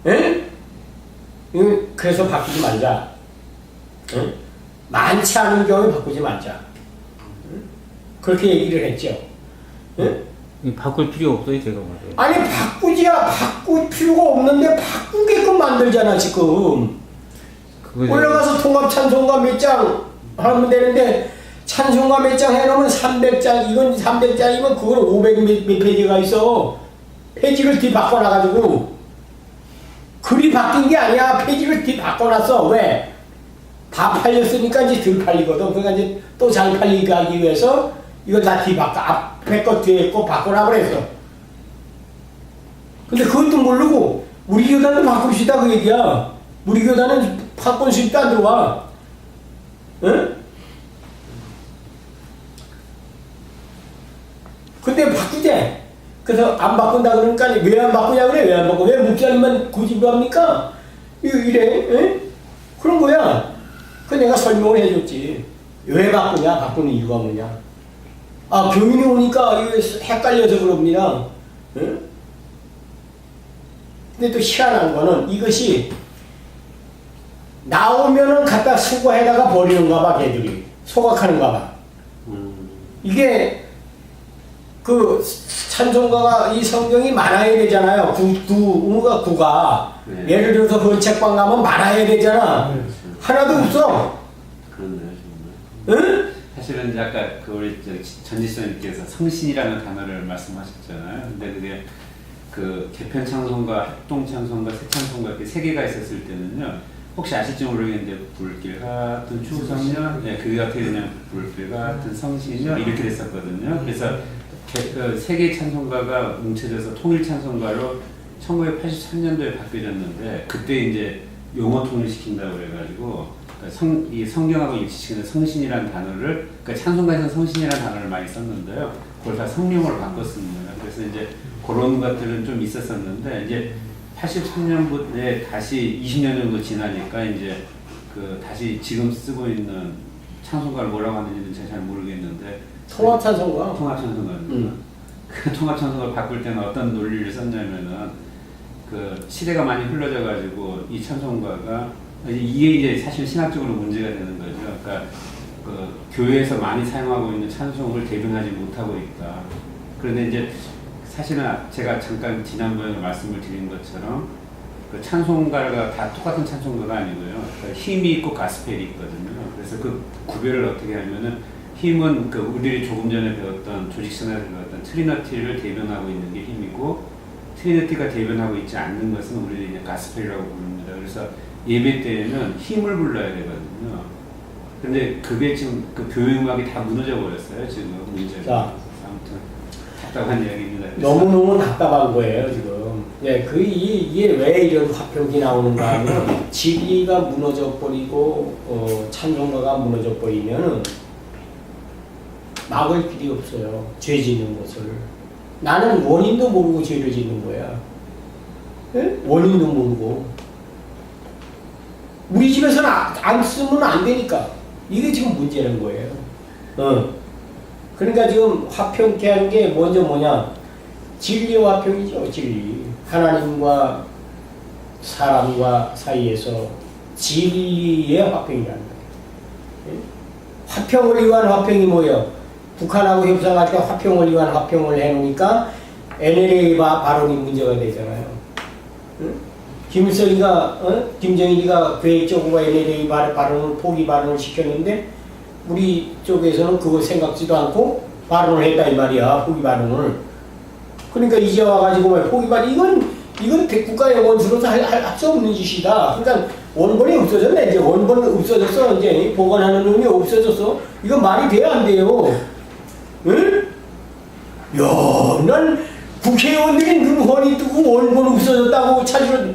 응? 그래서 바꾸지 말자. 응? 많지 않은 경우에 바꾸지 말자. 응? 그렇게 얘기를 했죠. 응? 바꿀 필요 없어요, 제가 봐도. 아니 바꿀 필요가 없는데 바꾸게끔 만들잖아 지금. 올라가서 통합 찬송가 몇 장 하면 되는데 찬송가 몇 장 해놓으면 300장, 이건 300장이면 그걸 500 몇 페이지가 있어. 페이지를 뒤 바꿔놔가지고 글이 바뀐 게 아니야. 페이지를 뒤 바꿔놨어. 왜? 다 팔렸으니까 이제 덜 팔리거든. 그러니까 이제 또 잘 팔리게 하기 위해서 이걸 다 뒤 바꿔, 앞에 거 뒤에 거 바꿔라 그랬어. 근데 그것도 모르고 우리 교단은 바꿉시다 그 얘기야. 우리 교단은 바꾼 수입도 안 들어와. 응? 근데 바꾸재. 그래서 안 바꾼다 그러니까 왜 안 바꾸냐 그래. 왜 안 바꿔? 왜 목사님만 고집합니까? 이래. 응? 그런 거야. 그 내가 설명을 해줬지. 왜 바꾸냐? 바꾸는 이유가 뭐냐? 아, 교인이 오니까 이거 헷갈려서 그럽니다. 응? 근데 또 희한한 거는 이것이 나오면은 갖다 수거해다가 버리는가 봐, 걔들이. 소각하는가 봐. 이게 그 찬송가가 이 성경이 많아야 되잖아요. 구가. 네. 예를 들어서 그 책방 가면 많아야 되잖아. 하나도 없어. 그렇네요, 정말. 응? 사실은 이제 아까 그 우리 전지수님께서 성신이라는 단어를 말씀하셨잖아요. 근데 그게 그 개편 찬송가, 합동 찬송가, 새 찬송가 이렇게 세 개가 있었을 때는요. 혹시 아실지 모르겠는데 불길 같은 추성녀, 네, 그게 어떻게 되냐면 불길 같은 성신녀 이렇게 됐었거든요. 그래서 그 세 개의 찬송가가 뭉쳐져서 통일 찬송가로 1983년도에 바뀌어졌는데 그때 이제 용어 통일시킨다고 그래가지고 이 성경하고 일치시키는 성신이라는 단어를 그러니까 찬송가에서 성신이라는 단어를 많이 썼는데요. 그걸 다 성령으로 바꿨습니다. 그래서 이제 그런 것들은 좀 있었었는데 이제 83년부터 다시 20년 정도 지나니까 이제 그 다시 지금 쓰고 있는 찬송가를 뭐라고 하는지는 제가 잘 모르겠는데 통합 찬송가. 통합 찬송가입니다. 그 통합 찬송가를 바꿀 때는 어떤 논리를 썼냐면은 그 시대가 많이 흘러져 가지고 이 찬송가가 이게 이제 사실 신학적으로 문제가 되는 거죠. 그러니까 그 교회에서 많이 사용하고 있는 찬송을 대변하지 못하고 있다. 그런데 이제 사실은 제가 잠깐 지난번에 말씀을 드린 것처럼 그 찬송가가 다 똑같은 찬송가가 아니고요. 그러니까 힘이 있고 가스펠이 있거든요. 그래서 그 구별을 어떻게 하면은 힘은 그 우리들이 조금 전에 배웠던 조직신학에서 배웠던 트리너티를 대변하고 있는 게 힘이고 트리너티가 대변하고 있지 않는 것은 우리들이 이제 가스펠이라고 부릅니다. 그래서 예배 때에는 힘을 불러야 되거든요. 근데 그게 지금 그 교회음악이 다 무너져 버렸어요. 지금 문제가. 자. 아무튼 답답한 이야기입니다. 너무너무 답답한 거예요, 지금. 예, 이게 왜 이런 화평이 나오는가 하면, 진리가 무너져 버리고, 찬송가가 무너져 버리면은, 막을 길이 없어요. 죄 짓는 것을. 나는 원인도 모르고 죄를 짓는 거야. 예? 원인도 모르고. 우리 집에서는 안 쓰면 안 되니까. 이게 지금 문제는 거예요. 그러니까 지금 화평케 하는 게 먼저 뭐냐? 진리와 화평이죠, 진리. 하나님과 사람과 사이에서 진리의 화평이라는 거예요. 화평을 위한 화평이 뭐예요? 북한하고 협상할 때 화평을 위한 화평을 해놓으니까 NLA 발언이 문제가 되잖아요. 김일성이가 김정일이가 계획적으로 NLA 발언을 포기 발언을 시켰는데 우리 쪽에서는 그거 생각지도 않고 발언을 했다 이 말이야. 포기 발언을. 그러니까 이제 와가지고 뭐 포기 발언 이건 국가의 원수로서 할 수 없는 짓이다. 그러니까 원본이 없어졌네. 이제 원본 없어졌어. 이제 보관하는 놈이 없어졌어. 이거 말이 돼야 안 돼요. 응? 야, 난 국회의원들이 눈 훤히 뜨고 원본 없어졌다고 찾으러.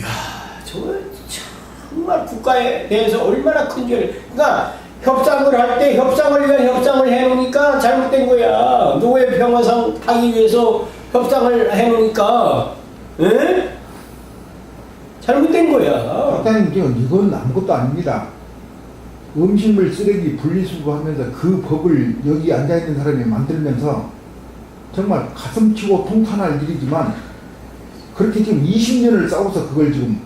야, 저거 정말 국가에 대해서 얼마나 큰 죄를. 그러니까 협상을 할 때 협상을 위한 협상을 해놓으니까 잘못된 거야. 노예 평화상 하기 위해서 협상을 해놓으니까, 에? 잘못된 거야. 박사님, 이건 아무것도 아닙니다. 음식물 쓰레기 분리수거하면서 그 법을 여기 앉아있는 사람이 만들면서 정말 가슴치고 통탄할 일이지만 그렇게 지금 20년을 싸워서 그걸 지금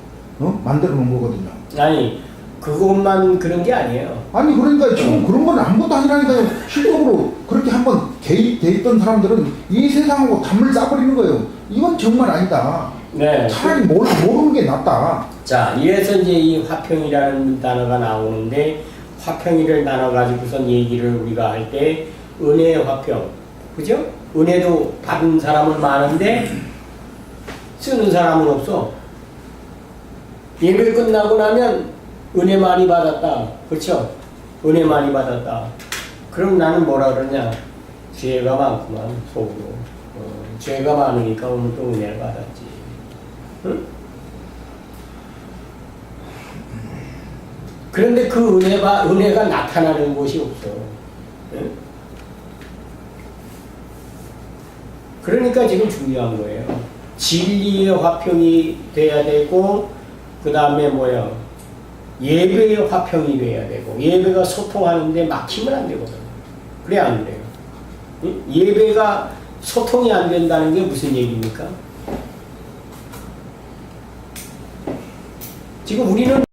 만들어 놓은 거거든요. 아니, 그것만 그런 게 아니에요. 아니 그러니까 지금 그런 건 아무것도 아니라니까요. 실적으로 그렇게 한번 개입돼 있던 사람들은 이 세상하고 담을 싸버리는 거예요. 이건 정말 아니다. 네. 차라리 모르는 게 낫다. 자, 이래서 이제 이 화평이라는 단어가 나오는데, 화평이를 나눠가지고선 얘기를 우리가 할 때, 은혜의 화평. 그죠? 은혜도 받은 사람은 많은데, 쓰는 사람은 없어. 예배 끝나고 나면, 은혜 많이 받았다. 그렇죠? 은혜 많이 받았다. 그럼 나는 뭐라 그러냐? 죄가 많구만, 속으로. 죄가 많으니까 오늘 또 은혜를 받았지. 응? 그런데 그 은혜가 나타나는 곳이 없어. 응? 그러니까 지금 중요한 거예요. 진리의 화평이 돼야 되고, 그 다음에 뭐야? 예배의 화평이 돼야 되고, 예배가 소통하는데 막히면 안 되거든. 그래, 안 돼요. 응? 예배가 소통이 안 된다는 게 무슨 얘기입니까? 지금 우리는